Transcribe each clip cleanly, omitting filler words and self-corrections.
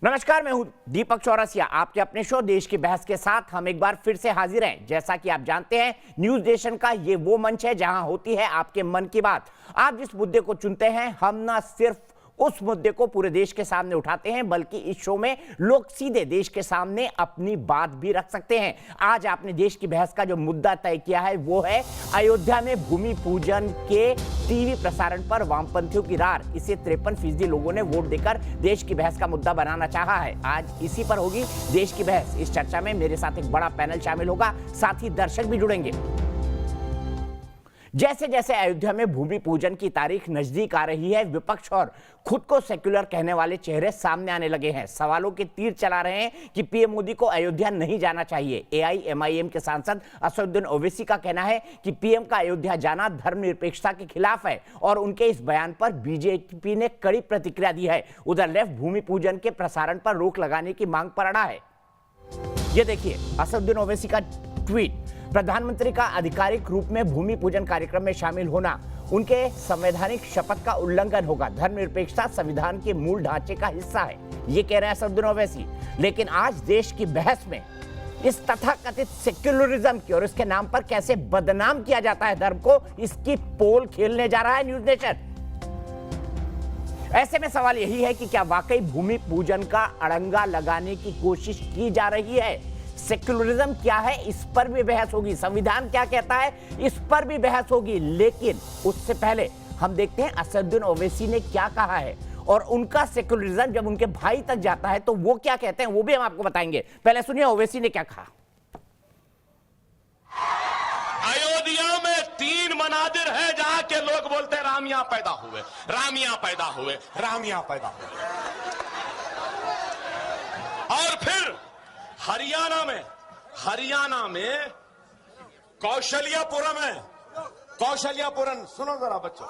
नमस्कार, मैं हूं दीपक चौरसिया। आपके अपने शो देश की बहस के साथ हम एक बार फिर से हाजिर हैं। जैसा कि आप जानते हैं, न्यूज नेशन का ये वो मंच है जहां होती है आपके मन की बात। आप जिस मुद्दे को चुनते हैं, हम ना सिर्फ उस मुद्दे को पूरे देश के सामने उठाते हैं, बल्कि इस शो में लोग सीधे देश के सामने अपनी बात भी रख सकते हैं। आज आपने देश की बहस का जो मुद्दा तय किया है वो है अयोध्या में भूमि पूजन के टीवी प्रसारण पर वामपंथियों की रार। इसे 53% लोगों ने वोट देकर देश की बहस का मुद्दा बनाना चाहा है। आज इसी पर होगी देश की बहस। इस चर्चा में मेरे साथ एक बड़ा पैनल शामिल होगा, साथ ही दर्शक भी जुड़ेंगे। जैसे जैसे अयोध्या में भूमि पूजन की तारीख नजदीक आ रही है, विपक्ष और खुद को सेक्युलर कहने वाले चेहरे सामने आने लगे हैं। सवालों के तीर चला रहे हैं कि पीएम मोदी को अयोध्या नहीं जाना चाहिए। एआईएमआईएम के सांसद असदुद्दीन ओवैसी का कहना है कि पीएम का अयोध्या जाना धर्मनिरपेक्षता के खिलाफ है और उनके इस बयान पर बीजेपी ने कड़ी प्रतिक्रिया दी है। उधर लेफ्ट भूमि पूजन के प्रसारण पर रोक लगाने की मांग पर अड़ा है। ये देखिए असदुद्दीन ओवैसी का ट्वीट। प्रधानमंत्री का आधिकारिक रूप में भूमि पूजन कार्यक्रम में शामिल होना उनके संवैधानिक शपथ का उल्लंघन होगा। धर्मनिरपेक्षता संविधान के मूल ढांचे का हिस्सा है, ये कह रहे हैं असदुद्दीन ओवैसी। लेकिन आज देश की बहस में इस तथाकथित सेक्युलरिज्म की और इसके नाम पर कैसे बदनाम किया जाता है धर्म को, इसकी पोल खेलने जा रहा है न्यूज नेशन। ऐसे में सवाल यही है कि क्या वाकई भूमि पूजन का अड़ंगा लगाने की कोशिश की जा रही है? सेक्युलरिज्म क्या है, इस पर भी बहस होगी। संविधान क्या कहता है, इस पर भी बहस होगी। लेकिन उससे पहले हम देखते हैं असदुद्दीन ओवैसी ने क्या कहा है और उनका सेक्युलरिज्म जब उनके भाई तक जाता है तो वो क्या कहते हैं, वो भी हम आपको बताएंगे। पहले सुनिए ओवैसी ने क्या कहा। अयोध्या में 3 मनाजिर है जहां के लोग बोलते हैं राम यहां पैदा हुए, राम यहां पैदा हुए, राम यहां पैदा हुए। और फिर हरियाणा में कौशल्यापुरम है। कौशल्यापुरम सुनो जरा बच्चों,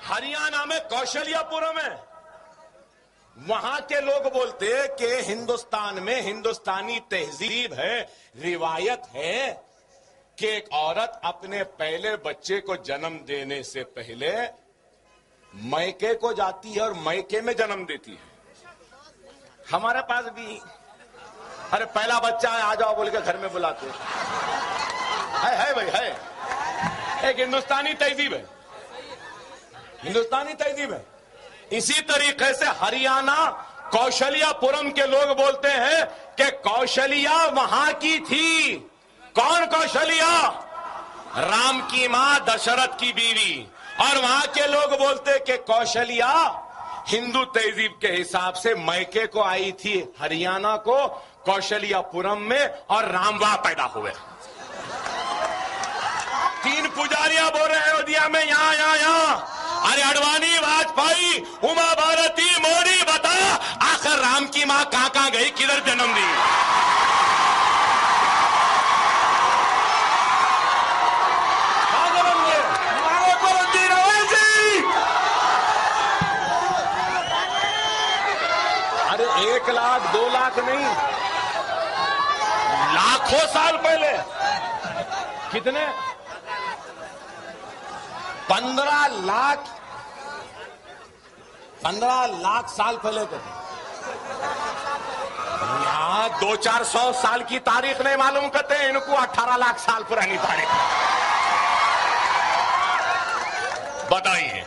हरियाणा में कौशल्यापुरम है। वहां के लोग बोलते कि हिंदुस्तान में हिंदुस्तानी तहजीब है, रिवायत है कि एक औरत अपने पहले बच्चे को जन्म देने से पहले मैके को जाती है और मैके में जन्म देती है। हमारे पास भी अरे पहला बच्चा है, आ जाओ बोल के घर में बुलाते है भाई, है एक हिंदुस्तानी तहजीब है, हिंदुस्तानी तहजीब है। इसी तरीके से हरियाणा कौशल्यापुरम के लोग बोलते हैं कि कौशल्या वहां की थी। कौन कौशल्या? राम की मां, दशरथ की बीवी। और वहां के लोग बोलते कि कौशल्या हिंदू तहजीब के हिसाब से मैके को आई थी हरियाणा को कौशल्यापुरम में और राम वहां पैदा हुए। 3 पुजारियां बोल रहे हैं अयोध्या में यहां। अरे अडवाणी, वाजपेयी, उमा भारती, मोदी, बता आखिर राम की मां कहां गई, किधर जन्म दी? अरे 1 लाख 2 लाख नहीं, लाखों साल पहले। कितने? 15 लाख साल पहले के। यहां 200-400 साल की तारीख नहीं मालूम करते हैं, इनको 18 लाख साल पुरानी तारीख बताइए।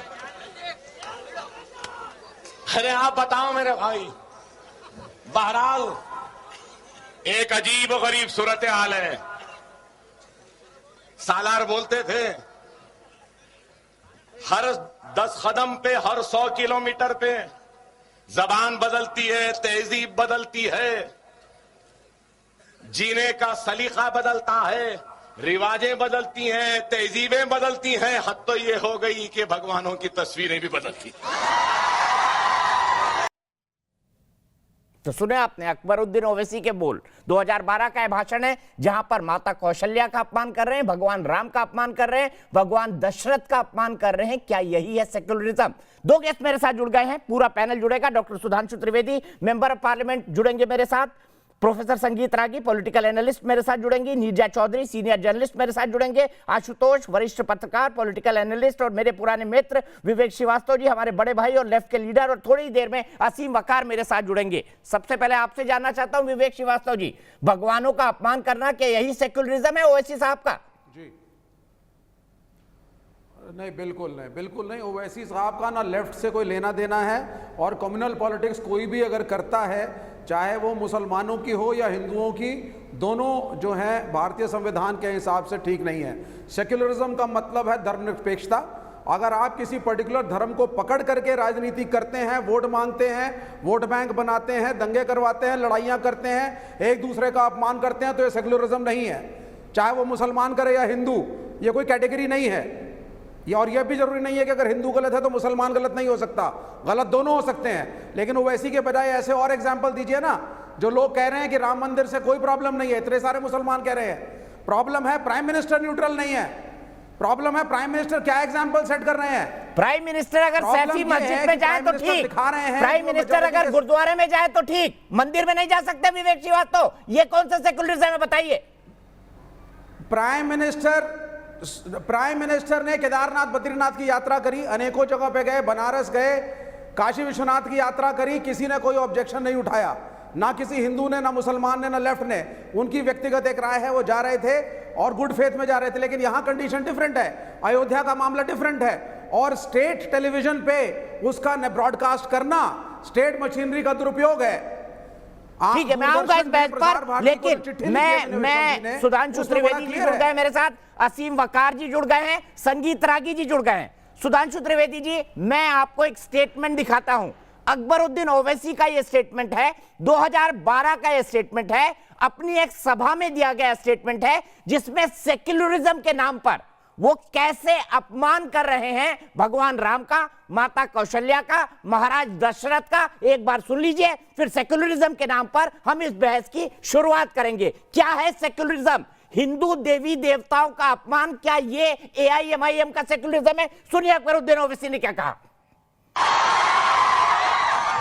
अरे आप बताओ मेरे भाई। बहरहाल एक अजीब गरीब सूरत हाल है। सालार बोलते थे हर 10 कदम पे, हर 100 किलोमीटर पे जबान बदलती है, तहजीब बदलती है, जीने का सलीका बदलता है, रिवाजें बदलती हैं, तहजीबें बदलती हैं। हद तो ये हो गई कि भगवानों की तस्वीरें भी बदलती। तो सुने आपने अकबरुद्दीन ओवैसी के बोल। 2012 का यह भाषण है जहां पर माता कौशल्या का अपमान कर रहे हैं, भगवान राम का अपमान कर रहे हैं, भगवान दशरथ का अपमान कर रहे हैं। क्या यही है सेक्युलरिज्म? 2 गेस्ट मेरे साथ जुड़ गए हैं, पूरा पैनल जुड़ेगा। Doctor Sudhanshu Trivedi, member of parliament, जुड़ेंगे मेरे साथ। प्रोफेसर संगीत रागी पॉलिटिकल एनालिस्ट मेरे साथ जुड़ेंगी, नीरजा चौधरी सीनियर जर्नलिस्ट मेरे साथ जुड़ेंगे, आशुतोष वरिष्ठ पत्रकार पॉलिटिकल एनालिस्ट, और मेरे पुराने मित्र विवेक श्रीवास्तव जी हमारे बड़े भाई और लेफ्ट के लीडर, और थोड़ी देर में असीम वकार मेरे साथ जुड़ेंगे। सबसे पहले आपसे जानना चाहता हूं विवेक श्रीवास्तव जी, भगवानों का अपमान करना क्या यही सेक्युलरिज्म है ओवैसी साहब का? जी नहीं, बिल्कुल नहीं। ओवैसी साहब का ना लेफ्ट से कोई लेना देना है, और कम्युनल पॉलिटिक्स कोई भी अगर करता है, चाहे वो मुसलमानों की हो या हिंदुओं की, दोनों जो है भारतीय संविधान के हिसाब से ठीक नहीं है। सेक्युलरिज्म का मतलब है धर्मनिरपेक्षता। अगर आप किसी पर्टिकुलर धर्म को पकड़ करके राजनीति करते हैं, वोट मांगते हैं, वोट बैंक बनाते हैं, दंगे करवाते हैं, लड़ाइयाँ करते हैं, एक दूसरे का अपमान करते हैं, तो ये सेक्युलरिज्म नहीं है। चाहे वो मुसलमान करे या हिंदू, ये कोई कैटेगरी नहीं है। और यह भी जरूरी नहीं है कि अगर हिंदू गलत है तो मुसलमान गलत नहीं हो सकता, गलत दोनों हो सकते हैं। लेकिन ओवैसी के बजाय ऐसे और एग्जाम्पल दीजिए ना। जो लोग कह रहे हैं कि राम मंदिर से कोई प्रॉब्लम नहीं है, इतने सारे मुसलमान कह रहे हैं, प्रॉब्लम है प्राइम मिनिस्टर न्यूट्रल नहीं है, प्रॉब्लम है प्राइम मिनिस्टर क्या एग्जाम्पल सेट कर रहे हैं। प्राइम मिनिस्टर अगर सैफी मस्जिद में जाए तो ठीक, प्राइम मिनिस्टर अगर गुरुद्वारे में जाए तो ठीक, मंदिर में नहीं जा सकते विवेक श्रीवास्तव, ये कौन सा सेक्युलरिज्म है बताइए? प्राइम मिनिस्टर ने केदारनाथ बद्रीनाथ की यात्रा करी, अनेकों जगह पे गए, बनारस गए, काशी विश्वनाथ की यात्रा करी, किसी ने कोई ऑब्जेक्शन नहीं उठाया, ना किसी हिंदू ने, ना मुसलमान ने, ना लेफ्ट ने। उनकी व्यक्तिगत एक राय है, वो जा रहे थे और गुड फेथ में जा रहे थे। लेकिन यहां कंडीशन डिफरेंट है, अयोध्या का मामला डिफरेंट है, और स्टेट टेलीविजन पे उसका ब्रॉडकास्ट करना स्टेट मशीनरी का दुरुपयोग है। ठीक है, मैं आऊंगा इस बहस पर, लेकिन मैं सुधांशु त्रिवेदी जी जुड़ गए मेरे साथ, असीम वकार जी जुड़ गए हैं, संगीत रागी जी जुड़ गए हैं। सुधांशु त्रिवेदी जी, मैं आपको एक स्टेटमेंट दिखाता हूं, अकबरुद्दीन ओवैसी का यह स्टेटमेंट है, 2012 का यह स्टेटमेंट है, अपनी एक सभा में दिया गया स्टेटमेंट है, जिसमें सेक्युलरिज्म के नाम पर वो कैसे अपमान कर रहे हैं भगवान राम का, माता कौशल्या का, महाराज दशरथ का। एक बार सुन लीजिए, फिर सेक्युलरिज्म के नाम पर हम इस बहस की शुरुआत करेंगे। क्या है सेक्युलरिज्म? हिंदू देवी देवताओं का अपमान, क्या ये AIMIM का सेक्युलरिज्म है? सुनिए अकबरुद्दीन ओवैसी ने क्या कहा।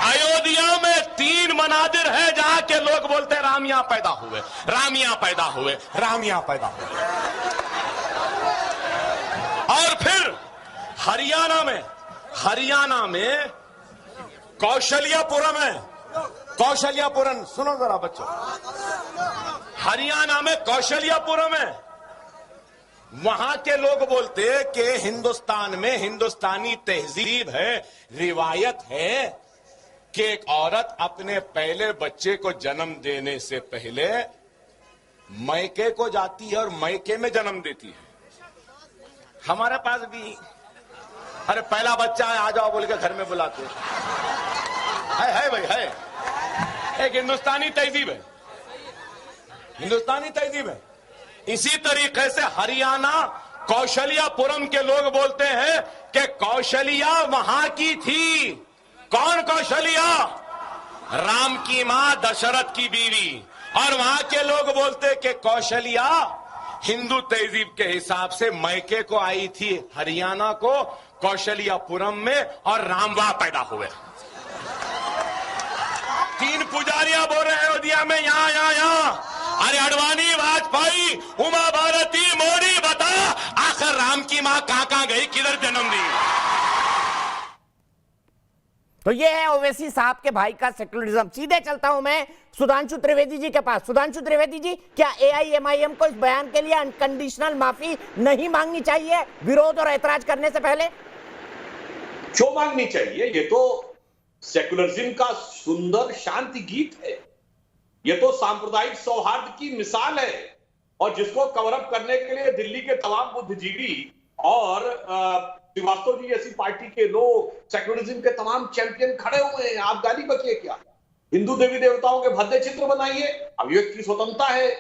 अयोध्या में 3 मनादिर है जहां के लोग बोलते हैं राम यहां पैदा हुए, राम यहां पैदा हुए, राम यहां पैदा हुए। और फिर हरियाणा में कौशल्यापुरम है, कौशल्यापुरम, सुनो जरा बच्चों, हरियाणा में कौशल्यापुरम है, वहां के लोग बोलते कि हिंदुस्तान में हिंदुस्तानी तहजीब है, रिवायत है कि एक औरत अपने पहले बच्चे को जन्म देने से पहले मैके को जाती है और मैके में जन्म देती है। हमारे पास भी अरे पहला बच्चा है आ जाओ बोल के घर में बुलाते है भाई, है एक हिंदुस्तानी तहजीब है, हिंदुस्तानी तहजीब है। इसी तरीके से हरियाणा कौशल्यापुरम के लोग बोलते हैं कि कौशल्या वहां की थी। कौन कौशल्या? राम की मां, दशरथ की बीवी। और वहां के लोग बोलते कि कौशल्या हिंदू तहजीब के हिसाब से मैके को आई थी हरियाणा को कौशल्यापुरम में, और राम वहां पैदा हुए। 3 पुजारियां बोल रहे हैं अयोध्या में, यहां। अरे अडवाणी, वाजपेयी, उमा भारती, मोदी, बता आखिर राम की मां कहां गई, किधर जन्म दी? तो ये है ओवैसी साहब के भाई का सेक्युलरिज्म। सीधे चलता हूं मैं सुधांशु त्रिवेदी जी के पास। सुधांशु त्रिवेदी जी, क्या AIMIM को इस बयान के लिए अनकंडीशनल माफी नहीं मांगनी चाहिए विरोध और ऐतराज करने से पहले? क्यों मांगनी चाहिए? ये तो सेक्युलरिज्म का सुंदर शांति गीत है, ये तो सांप्रदायिक सौहार्द की मिसाल है, और जिसको कवर अप करने के लिए दिल्ली के तमाम बुद्धिजीवी और श्रीवास्तव जी जैसी पार्टी के लोग, सेक्युलरिज्म के तमाम चैंपियन खड़े हुए हैं। आप गाली बकिए क्या? हिंदू देवी देवताओं के भद्दे चित्र बनाइए, अभिव्यक्ति की स्वतंत्रता है,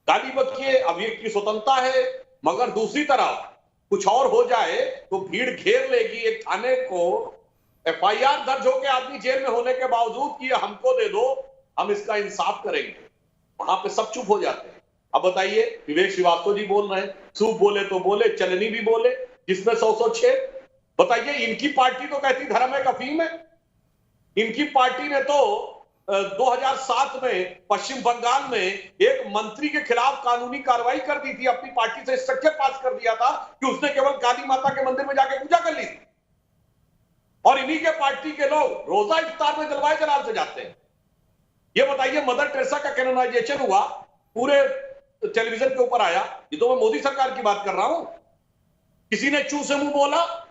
गाली बकिए, अभिव्यक्ति की स्वतंत्रता है, मगर दूसरी तरफ कुछ और हो जाए तो भीड़ घेर लेगी एक थाने को, FIR दर्ज होकर आदमी जेल में होने के बावजूद कि हमको दे दो, हम इसका इंसाफ करेंगे, वहां पे सब चुप हो जाते हैं। अब बताइए, विवेक श्रीवास्तव जी बोल रहे हैं, सूप बोले तो बोले, चलनी भी बोले, जिसमें 100 छेद। बताइए, इनकी पार्टी तो कहती धर्म है अफीम है, इनकी पार्टी ने तो 2007 में पश्चिम बंगाल में एक मंत्री के खिलाफ कानूनी कार्रवाई कर दी थी, अपनी पार्टी से स्ट्रक्चर पास कर दिया था कि उसने केवल काली माता के मंदिर में जाके पूजा कर ली थी। और इन्हीं के पार्टी के लोग रोजा इफ्तार में जलवाए जलाल से जाते हैं। ये बताइए, मदर टेरेसा का कैनोनाइजेशन हुआ, पूरे टेलीविजन के ऊपर आया, ये तो मैं मोदी सरकार की बात कर रहा हूं। किसी ने चू से मुंह बोला?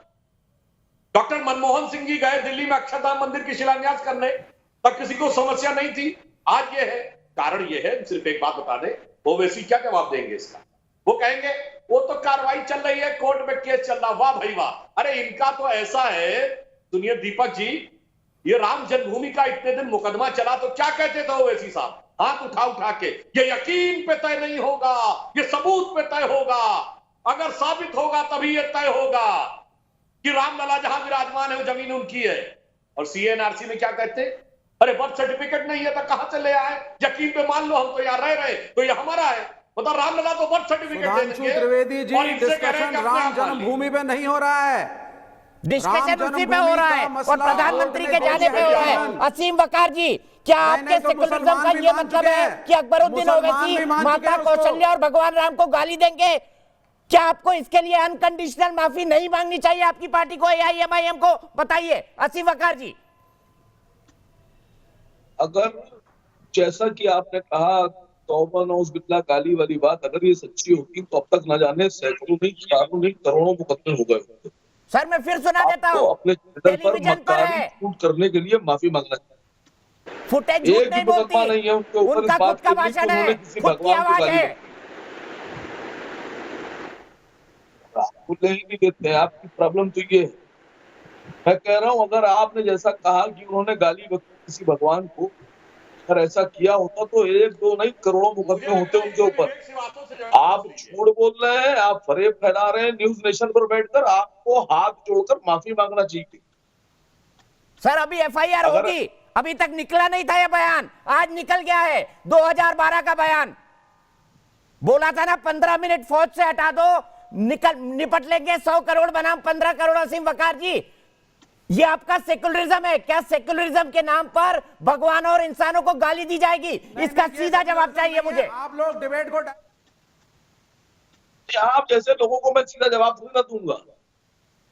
डॉक्टर मनमोहन सिंह जी गए दिल्ली में अक्षरधाम मंदिर की शिलान्यास करने, तब किसी को समस्या नहीं थी। आज ये है, कारण ये है, सिर्फ एक बात बता दे, ओवैसी क्या जवाब देंगे इसका? वो कहेंगे वो तो कार्रवाई चल रही है, कोर्ट में केस चल रहा। वाह भाई वाह! अरे इनका तो ऐसा है, सुनिए दीपक जी, ये राम जन्मभूमि का इतने दिन मुकदमा चला तो क्या कहते थे ओवैसी साहब, हाथ उठा के, ये यकीन पे तय नहीं होगा, ये सबूत पे तय होगा, अगर साबित होगा तभी ये तय होगा कि रामलला जहां विराजमान है वो जमीन उनकी है। और सीएनआरसी में क्या कहते हैं? अरे बर्थ सर्टिफिकेट नहीं है तो कहां से ले आए? यकीन पे मान लो हम तो यहाँ रह रहे तो ये हमारा है। बता, रामलला तो बर्थ सर्टिफिकेट दे देंगे। त्रिवेदी जी, और इनसे कह रहे हैं डिस्कशन कि अपने राम आप मान लीजिए। जन्मभूमि पे नहीं हो रहा है, डिस्कशन राम उसी पे हो रहा है जन्मभूमि का और मसला प्रधानमंत्री के आपने जाने पे हो रहा है। बयान। असीम वकार जी, क्या नहीं, आपके नहीं, तो सेकुलरिज्म मुसलमान का भी ये मान मतलब चुके है हैं। कि अकबरुद्दीन मुसलमान ओवैसी भी मान माता चुके हैं उसको। कौशल्या और भगवान राम को गाली देंगे? क्या आपको इसके लिए अनकंडीशनल माफी नहीं मांगनी चाहिए आपकी पार्टी को, एआईएमआईएम को? बताइए असीम वकार जी। अगर जैसा कि आपने कहा तौबा नौज बिल्ला गाली वाली बात अगर ये सच्ची होती तो अब तक न जाने सैकड़ों नहीं, हजारों नहीं, करोड़ों मुकदमे हो गए होते। सर मैं फिर सुना देता आपको हूं, अपने चैनल पर टेलीविजन पर मक्कारी है, शूट करने के लिए माफी मांगना चाहिए। फुटेज झूठ एक भी नहीं मुकदमा बोलती, नहीं है उनके ऊपर इस उनका बात खुद का के लिए कि भाषण उन्होंने है, किसी खुद की भगवान को आवाज गाली है। दी। आपको नहीं भी देते हैं, आपकी प्रॉब्लम तो ये है। मैं कह रहा हूं, अगर आपने जैसा कहा कि उन्होंने गाली बकी किसी भगवान को, अगर ऐसा किया होता तो एक दो नहीं करोड़ों मुकदमे होते उनके ऊपर। आप झूठ बोल रहे हैं, आप फरेब फैला रहे हैं न्यूज नेशन पर बैठकर। आपको हाथ जोड़कर माफी मांगना चाहिए। सर अभी एफआईआर अगर- होगी, अभी तक निकला नहीं था ये बयान, आज निकल गया है। 2012 का बयान बोला था ना, 15 मिनट फौज से हटा दो, निपट लेंगे 100 करोड़ बनाम 15 करोड़। असीम वकार जी, ये आपका सेकुलरिज्म है क्या? सेकुलरिज्म के नाम पर भगवान और इंसानों को गाली दी जाएगी? इसका सीधा जवाब चाहिए मुझे। आप लोग डिबेट को आप जैसे लोगों को मैं सीधा जवाब थोड़ी ना दूंगा।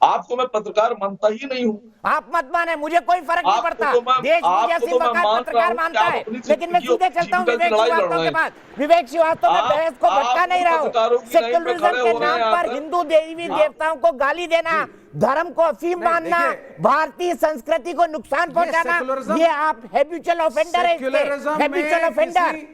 आपको मैं पत्रकार मानता ही नहीं हूँ। आप मत माने, मुझे कोई फर्क नहीं आपको पड़ता। तो मैं- देश आपको मुझे तो असीम मैं वकार मान रहा पत्रकार हूं कि मानता आप है, अपनी लेकिन मैं जिंदगी सीधे चलता हूँ जीविका की विवेक लड़ाई लड़ श्रीवास्तव रहे के हैं। पास। विवेक श्रीवास्तव, मैं आप- बहस को भटका आप नहीं रहा हूँ। पत्रकारों की लाइन में सेकुलरिज्म खड़े के हो रहे नाम हैं पर आकर। हिंदू देवी देवताओं को गाली देना, धर्म को अफीम नहीं, मानना, देखिए, भारतीय संस्कृति को नुकसान पहुंचाना, सेकुलरिज्म- ये आप हैबिचुअल ऑफेंडर है, सेक्युलरिज्म हैबिचुअल में ऑफेंडर। किसी-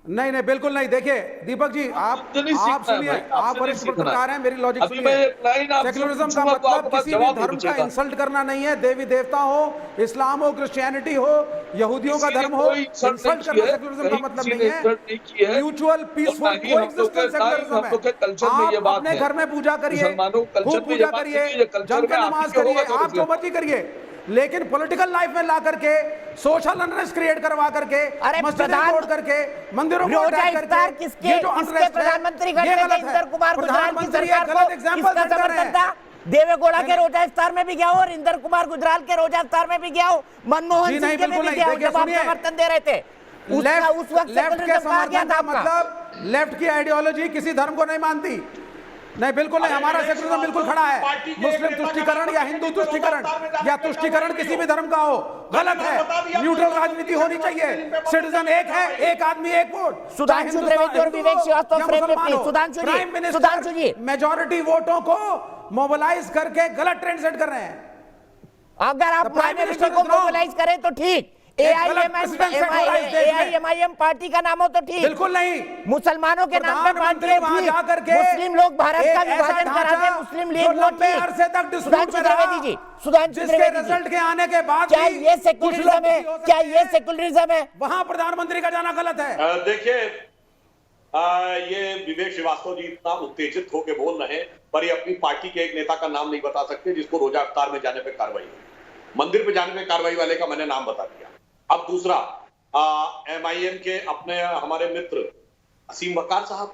नहीं बिल्कुल नहीं। देखिए दीपक जी, आप नहीं सीखना है सुनिए, भाई, आपसे आप नहीं वरिष्ठ सीखना पत्रकार हैं, मेरी लॉजिक अभी मैं सुनिए। एक लाइन आपसे सेक्युलरिज्म का पूछूंगा तो मतलब आपके पास किसी भी जवाब नहीं धर्म का बचेगा। इंसल्ट करना नहीं है। देवी देवता हो, इस्लाम हो, क्रिश्चियनिटी हो, यहूदियों का किसी ने धर्म हो, कोई इंसल्ट इंसल्ट नहीं करना की है, सेक्युलरिज्म का कहीं मतलब किसी नहीं ने इंसल्ट नहीं की है। है। म्यूचुअल पीसफुल और ना ही हम लोग कोएग्जिस्टेंस के- ना ही सेक्युलरिज्म हम लोग के कल्चर में है। ये आप बात अपने है। घर में पूजा करिए, मुसलमानों के कल्चर खूब में पूजा ये बात करिए, नहीं है, ये कल्चर जम के में आप नमाज ही के होगा करिए, तो आप जो मर्जी करिए, लेकिन पॉलिटिकल लाइफ में ला करके सोशल अनरेस्ट क्रिएट करवा करके, अरे मस्जिदें प्रधान- तोड़ करके, मंदिरों को रोजा अटैक इफ्तार करके, किसके ये जो किसके unrest है, प्रधानमंत्री ये करते थे? गलत है। इंदर कुमार गुजराल की प्रधानमंत्री सरकार एक को गलत एग्जाम्पल किसका सेट कर रहे समर्थन हैं। था? देवेगौड़ा के रोजा इफ्तार में भी गया हो और इंदर कुमार गुजराल के रोजा इफ्तार में भी गया हो, मनमोहन जी सिंह नहीं, के में बिल्कुल भी नहीं। गया हो देखिए, जब आप सुनिए, समर्थन दे रहे थे। उस वक्त लेफ्ट के सेकुलरिज्म कहा गया समर्थन था का आपका। मतलब लेफ्ट की आइडियोलॉजी किसी धर्म को नहीं मानती। नहीं बिल्कुल नहीं, हमारा सेकुलरिज्म बिल्कुल खड़ा है। मुस्लिम तुष्टीकरण या हिंदू तुष्टीकरण या तुष्टीकरण किसी भी धर्म का हो, गलत है। न्यूट्रल राजनीति होनी चाहिए। सिटीजन एक है, एक आदमी एक वोट। सुधांशु त्रिवेदी और विवेक श्रीवास्तव फ्रेम में प्लीज। सुधांशु जी, मेजॉरिटी वोटों को मोबिलाइज करके गलत ट्रेंड सेट कर रहे हैं। अगर आप The Prime माइनॉरिटी Minister को is wrong. मोबिलाइज करें तो ठीक, एआईएमआईएम पार्टी का नाम हो तो ठीक, बिल्कुल नहीं। मुसलमानों के नाम पे पार्टी है वहां ठीक। जाकर के मुस्लिम लोग भारत का एक ऐसा विभाजन करा दे, ढांचा मुस्लिम जो लीग वो लंबे ठीक। अरसे तक डिस्प्यूट सुधांशु में रहा, त्रिवेदी जी, सुधांशु जिसके त्रिवेदी रिजल्ट जी, के आने के बाद क्या भी ये कुछ सेकुलरिज्म लोग है? भी हो क्या सकते ये हैं। सेकुलरिज्म है? वहां प्रधानमंत्री का जाना गलत है। देखिए, ये विवेक श्रीवास्तव जी इतना उत्तेजित होकर बोल रहे हैं, पर ये अपनी पार्टी के एक नेता का नाम नहीं बता सकते जिसको रोजा इफ्तार में जाने पे कार्रवाई हुई। मंदिर पे जाने पे कार्रवाई वाले का मैंने नाम बता दिया। अब दूसरा, एमआईएम के अपने हमारे मित्र असीम वकार साहब,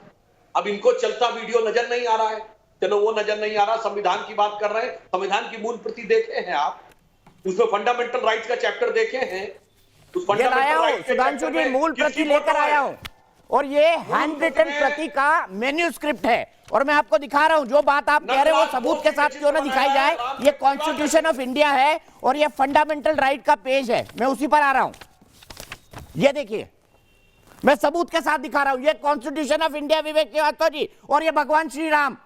अब इनको चलता वीडियो नजर नहीं आ रहा है। चलो वो नजर नहीं आ रहा, संविधान की बात कर रहे हैं। संविधान की मूल प्रति देखे हैं आप, उसमें फंडामेंटल राइट्स का चैप्टर देखे हैं, उस ये लाया fundamental हूं right के सुधांशु चक्कर जी, में मूल किसकी प्रति लेकर फोटो है? आया हूं और ये हैंड रिटन प्रति का मेन्यूस्क्रिप्ट है और मैं आपको दिखा रहा हूं। जो बात आप कह रहे हो वो सबूत के साथ क्यों ना दिखाई जाए। ये कॉन्स्टिट्यूशन ऑफ इंडिया है और ये फंडामेंटल राइट का पेज है, मैं उसी पर आ रहा हूं। ये देखिए, मैं सबूत के साथ दिखा रहा हूं। ये कॉन्स्टिट्यूशन ऑफ इंडिया विवेक श्रीवास्तव जी, और ये भगवान श्री राम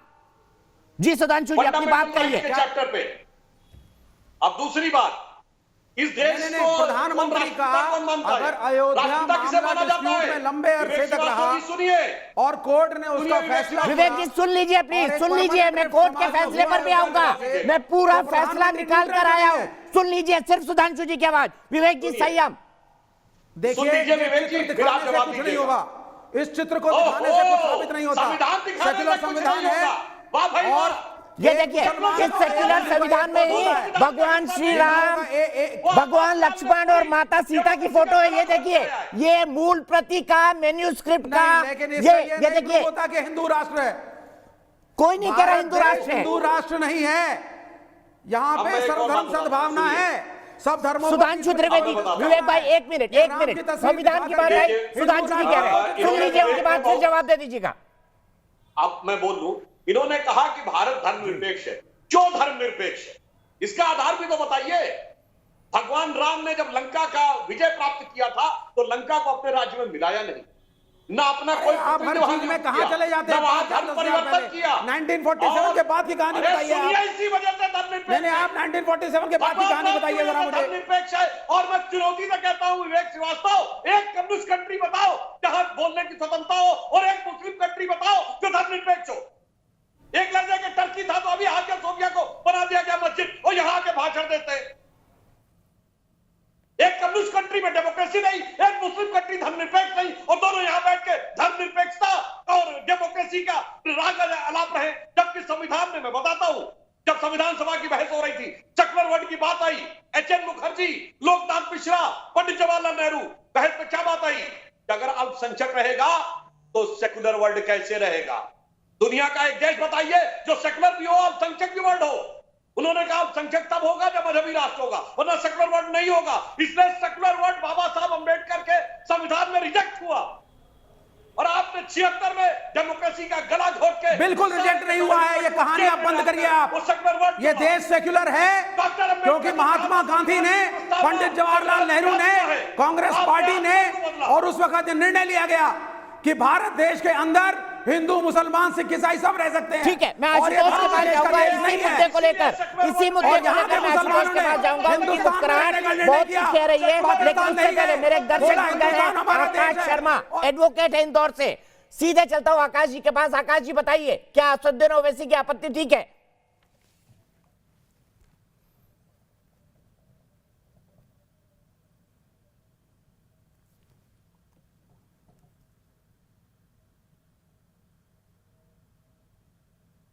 जी। सुधांशु जी अपनी बात Fundamental right कहिए। के चैप्टर पे। अब दूसरी बात, इस देश नहीं, को प्रधानमंत्री का कौन मानता है? अगर अयोध्या राष्ट्रपिता किसे मामला माना जाता डिस्प्यूट है? में लंबे अरसे विवेक तक श्रीवास्तव रहा जी सुनिए, और कोर्ट ने उसका विवेक फैसला विवेक जी सुन लीजिए प्लीज, सुन लीजिए। मैं कोर्ट के फैसले पर भी आऊंगा, मैं पूरा फैसला निकाल कर आया हूं। सुन लीजिए सिर्फ सुधांशु जी की आवाज। विवेक जी संयम। देखिए, सुन लीजिए ये विवेक जी, चित्र फिर आप दिखाने से जवाब कुछ नहीं दीजिएगा। होगा। इस चित्र को दिखाने से कुछ साबित नहीं होता। संविधान दिखाने सेक्युलर से कुछ संविधान नहीं है होगा। वाह भाई और वाह। ये देखिए, इस सेक्युलर संविधान में ही भगवान श्री राम, भगवान लक्ष्मण और माता सीता की फोटो है। ये देखिए, ये मूल प्रति का मेन्यूस्क्रिप्ट का नहीं, लेकिन इसका ये नहीं देखिए, होता कि हिंदू राष्ट्र है। कोई नहीं कह रहा भारत हिंदू देश राष्ट्र है। हिंदू राष्ट्र नहीं है। यहाँ अब पे मैं एक और सर्वधर्म बात सद्भावना बताता हूं, है। सब धर्मों सुधांशु त्रिवेदी, विवेक भाई एक मिनट, एक राम की मिनट। तस्वीर संविधान की बात दिखा आई, करके सुधांशु जी कह रहे हैं, सुन लीजिए उनकी बात, फिर जवाब दे दीजिएगा। अब मैं बोल दूं, इन्होंने कहा कि भारत धर्मनिरपेक्ष है। क्यों धर्मनिरपेक्ष है? इसका आधार भी तो बताइए। भगवान राम ने जब लंका का विजय प्राप्त किया था तो लंका को अपने राज्य में मिलाया नहीं, ना अपना कोई आप हर चीज में कहां चले जाते हैं? वहां धर्म परिवर्तन किया। 1947 के बाद की कहानी अरे बताइए सुनिए, आप। इसी वजह से धर्मनिरपेक्ष नहीं, आप 1947 के बाद की कहानी बताइए जरा मुझे। धर्मनिरपेक्ष है। और मैं चुनौती से कहता हूं विवेक श्रीवास्तव, एक कम्युनिस्ट कंट्री बताओ जहां बोलने की स्वतंत्रता हो और एक मुस्लिम कंट्री बताओ जो धर्मनिरपेक्ष हो। एक लड़के के टर्की था तो अभी हाजिया सोफिया को बना दिया गया मस्जिद और यहां आके भाषण देते हैं। एक कम्युनिस्ट कंट्री में डेमोक्रेसी नहीं, एक मुस्लिम कंट्री धर्मनिरपेक्ष नहीं, और दोनों यहां बैठ के धर्मनिरपेक्षता और डेमोक्रेसी का राग अलाप रहे। जबकि संविधान में मैं बताता हूं, जब संविधान सभा की बहस हो रही थी, सेक्युलर वर्ड की बात आई, एच.एन. मुखर्जी, लोकनाथ मिश्रा, पंडित जवाहरलाल नेहरू, बहस में क्या बात आई कि अगर अल्पसंख्यक रहेगा तो सेक्युलर वर्ल्ड कैसे रहेगा? दुनिया का एक देश बताइए जो सेक्युलर भी हो, अल्पसंख्यक भी वर्ल्ड हो। उन्होंने कहा अल्पसंख्यक तब होगा जब मजहबी राष्ट्र होगा, वरना सेक्युलर वर्ल्ड नहीं होगा। इसलिए सेक्युलर वर्ल्ड बाबा साहब अंबेडकर के संविधान में रिजेक्ट हुआ और आपने 76 में डेमोक्रेसी का गला घोट के बिल्कुल रिजेक्ट नहीं हुआ है। ये कहानी आप बंद करिए आप। वो सेक्युलर वर्ल्ड ये देश सेक्युलर है क्योंकि महात्मा गांधी ने, पंडित जवाहरलाल नेहरू ने, कांग्रेस पार्टी ने, और उस वक्त ये निर्णय लिया गया कि भारत देश के अंदर हिंदू, मुसलमान, सिख, ईसाई सब रह सकते हैं। ठीक है, मैं आशुतोष के पास जाऊंगा इसी मुद्दे को लेकर, इसी मुद्दे को लेकर मैं आशुतोष के पास जाऊंगा। उनकी मुस्कुराहट बहुत कुछ कह रही है, लेकिन उससे पहले मेरे एक दर्शक मित्र हैं आकाश शर्मा, एडवोकेट है इंदौर से। सीधे चलता हूं आकाश जी के पास। आकाश जी बताइए, क्या असदुद्दीन ओवैसी की आपत्ति ठीक है?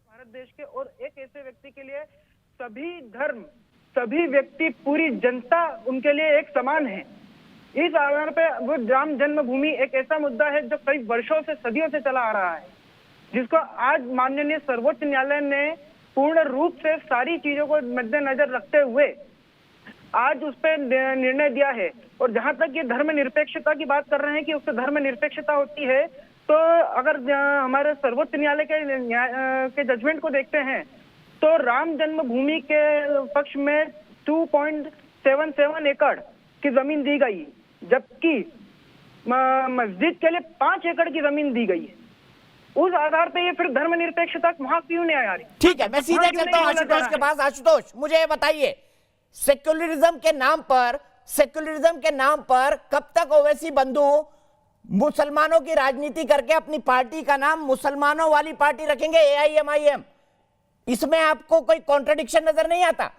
भारत देश के और एक ऐसे व्यक्ति के लिए सभी धर्म, सभी व्यक्ति, पूरी जनता उनके लिए एक समान है। इस आधार पे वो राम जन्मभूमि एक ऐसा मुद्दा है जो कई वर्षों से, सदियों से चला आ रहा है, जिसको आज माननीय सर्वोच्च न्यायालय ने पूर्ण रूप से सारी चीजों को मद्देनजर रखते हुए आज उस पर निर्णय दिया है। और जहां तक ये धर्मनिरपेक्षता की बात कर रहे हैं कि उससे धर्मनिरपेक्षता होती है, तो अगर हमारे सर्वोच्च न्यायालय के जजमेंट को देखते हैं तो राम जन्मभूमि के पक्ष में 2.77 एकड़ की जमीन दी गई, जबकि मस्जिद के लिए 5 एकड़ की जमीन दी गई है। उस आधार पे ये फिर धर्मनिरपेक्षता वहां क्यों नहीं आ रही? ठीक है, मैं सीधे चलता हूं आशुतोष के पास। आशुतोष, मुझे ये बताइए, सेक्युलरिज्म के नाम पर कब तक ओवैसी बंधु मुसलमानों की राजनीति करके अपनी पार्टी का नाम मुसलमानों वाली पार्टी रखेंगे, AIMIM? इसमें आपको कोई कॉन्ट्रडिक्शन नजर नहीं आता?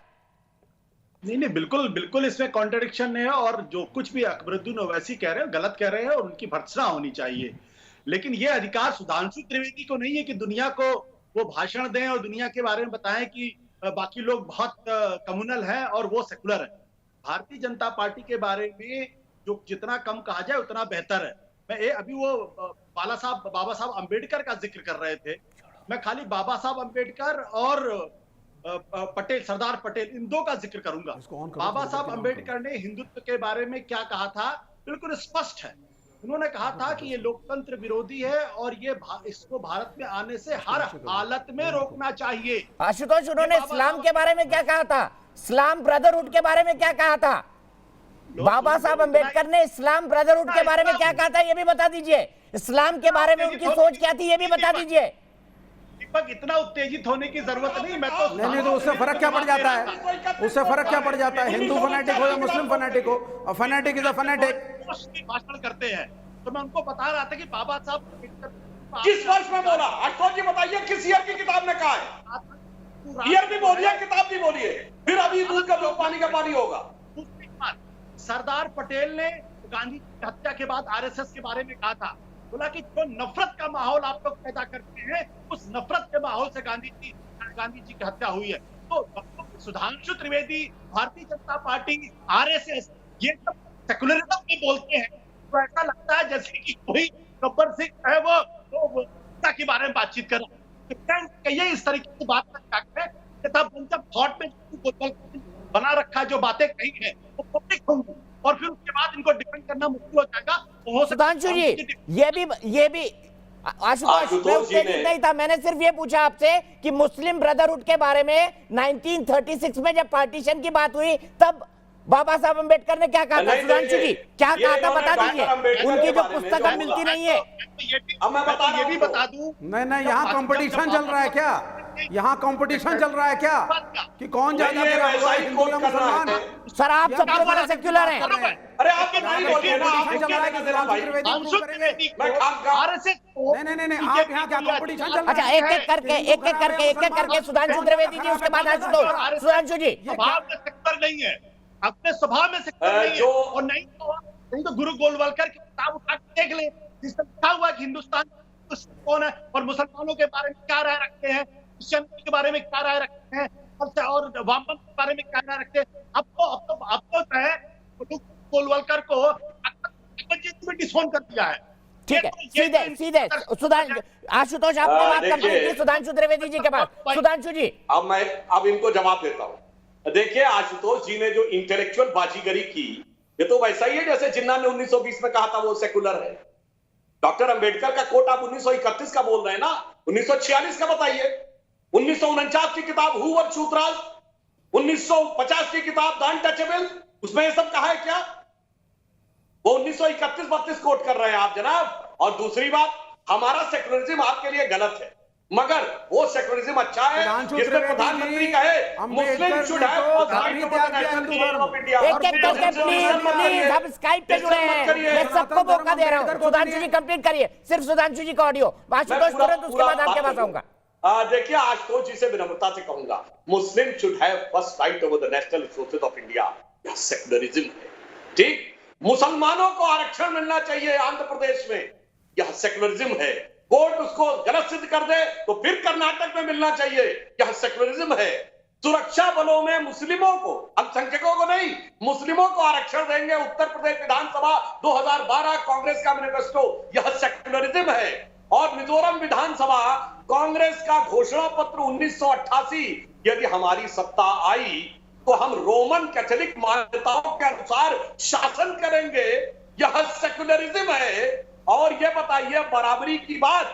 नहीं, बिल्कुल बिल्कुल इसमें कॉन्ट्रडिक्शन है, और जो कुछ भी अकबरुद्दीन ओवैसी कह रहे हैं गलत कह रहे हैं और उनकी भर्त्सना होनी चाहिए। लेकिन ये अधिकार सुधांशु त्रिवेदी को नहीं है कि दुनिया को वो भाषण दें और दुनिया के बारे में बताएं कि बाकी लोग बहुत कम्युनल हैं और वो सेकुलर है। भारतीय जनता पार्टी के बारे में जो जितना कम कहा जाए उतना बेहतर है। मैं अभी वो बाबा साहब अम्बेडकर का जिक्र कर रहे थे, मैं खाली बाबा साहब अम्बेडकर और पटेल, सरदार पटेल, इन दो का जिक्र करूंगा। इसको ऑन करो, बाबा थोड़ी साहब देर के अंबेडकर ने हिंदुत्व के बारे में क्या कहा था, बिल्कुल स्पष्ट है। उन्होंने कहा था कि ये लोकतंत्र विरोधी है और ये इसको भारत में आने से हर हालत में रोकना चाहिए। आशुतोष, उन्होंने इस्लाम के बारे में क्या कहा था? इस्लाम ब्रदरहुड के बारे में क्या कहा था? बाबा साहब अंबेडकर ने इस्लाम ब्रदरहुड के बारे में क्या कहा था, ये भी बता दीजिए। इस्लाम के बारे में उनकी सोच क्या थी, ये भी बता दीजिए। दीपक, इतना उत्तेजित होने की जरूरत नहीं। मैं तो नहीं तो उससे फर्क क्या पड़ जाता है? उससे फर्क क्या पड़ जाता है? हिंदू फैनेटिक हो या मुस्लिम फैनेटिक हो, अ फैनेटिक इज अ फैनेटिक। भाषण करते हैं तो मैं उनको बता रहा था कि बाबा साहब किस वर्ष में बोला? आशुतोष जी बताइए, किस ईयर की किताब में कहा है? ईयर भी बोलिए, किताब भी बोलिए, फिर अभी दूध का दूध पानी का पानी होगा। सरदार पटेल ने गांधी की हत्या के बाद आरएसएस के बारे में कहा था, बोला कि जो नफरत का माहौल आप लोग पैदा करते हैं, उस नफरत के माहौल से गांधी जी की हत्या हुई है। तो सुधांशु त्रिवेदी, भारतीय जनता पार्टी, आरएसएस, ये सब सेकुलरिज्म में बोलते हैं तो ऐसा लगता है जैसे कि कोई गब्बर सिंह है वो के बारे में बातचीत कर रहा है। ये इस तरीके से बात करते हैं जब थॉट में बना रखा है, जो बातें कही है वो पब्लिक होंगी और फिर उसके बाद इनको डिफेंड करना मुश्किल हो जाएगा। सुधांशु जी, ये भी आशुतोष, मैं उत्तेजित नहीं था, मैंने सिर्फ ये पूछा आपसे कि मुस्लिम ब्रदरहुड के बारे में 1936 में जब पार्टीशन की बात हुई तब बाबा साहब अंबेडकर ने क्या कहा था? सुधांशु जी क्या कहा था, बता दीजिए। उनकी जो पुस्तक अब मिलती नहीं है। अब मैं ये भी बता दूं, नहीं, यहाँ कंपटीशन चल रहा है क्या? यहाँ कंपटीशन चल रहा है क्या कि कौन ज्यादा मेरा हुआ है, हिंदू या मुसलमान? सर, आप सबसे बड़े सेक्युलर हैं। अरे आप नहीं बोलिए ना, आप चल रहा है कि सुधांशु त्रिवेदी प्रूव करेंगे? नहीं, आप यहाँ क्या कंपटीशन चल रहा है? अच्छा, एक एक करके सुधांशु त्रिवेदी जी, उसके बाद आशुतोष। सुधांशु जी, स्वभाव में सेक्टर नहीं है, अपने स्वभाव में सेक्टर नहीं है। और नहीं तो गुरु गोलवलकर की किताब उठा के देख ले, जिसमें लिखा हुआ है कि हिंदुस्तान कौन है और मुसलमानों के बारे में क्या राय रखते हैं, क्रिश्चियन के बारे में क्या राय रखते हैं और वामपंथ के बारे में क्या राय रखते हैं। आपको जो है गोलवलकर को डिसोन कर दिया है। ठीक है, सीधे सुधांशु, आशुतोष आपने बात कंप्लीट की सुधांशु त्रिवेदी जी के बाद। सुधांशु जी, अब इनको जवाब देता हूं। देखिए, आशुतोष जी ने जो इंटेलेक्चुअल बाजीगरी की, ये तो वैसा ही है जैसे जिन्ना ने 1920 में कहा था वो सेकुलर है। डॉक्टर अंबेडकर का कोट आप 1931 का बोल रहे हैं ना, 1946 का बताइए। 1949 की किताब हु वर शूद्राज, 1950 की किताब द अनटचेबल, उसमें ये सब कहा है क्या? वो 1931-32 कोट कर रहे हैं आप जनाब। और दूसरी बात, हमारा सेकुलरिज्म आपके लिए गलत है, मगर वो सेकुलरिज्म अच्छा है जिसमें प्रधानमंत्री कहे Muslim should have right to national of India. एक करके प्लीज हम स्काइप पे जुड़े हैं, मैं सबको मौका दे रहा हूं। सुधांशु जी कंप्लीट करिए, सिर्फ सुधांशु जी का ऑडियो। आशुतोष तुरंत उसके बाद आपके पास आऊंगा। देखिए, आशुतोष जी से विनम्रता से कहूंगा, मुस्लिम should have first right over the national resources of India. यह सेकुलरिज्म है, ठीक। मुसलमानों को आरक्षण मिलना चाहिए आंध्र प्रदेश में, यह सेकुलरिज्म है। कोर्ट उसको गलत सिद्ध कर दे तो फिर कर्नाटक में मिलना चाहिए, यह सेकुलरिज्म है। सुरक्षा बलों में मुस्लिमों को, अल्पसंख्यकों को नहीं, मुस्लिमों को आरक्षण देंगे। उत्तर प्रदेश विधानसभा 2012 कांग्रेस का मैनिफेस्टो, यह सेकुलरिज्म है। और मिजोरम विधानसभा कांग्रेस का घोषणा पत्र 1988, यदि हमारी सत्ता आई तो हम रोमन कैथोलिक मान्यताओं के अनुसार शासन करेंगे, यह सेकुलरिज्म है। और ये बताइए, बराबरी की बात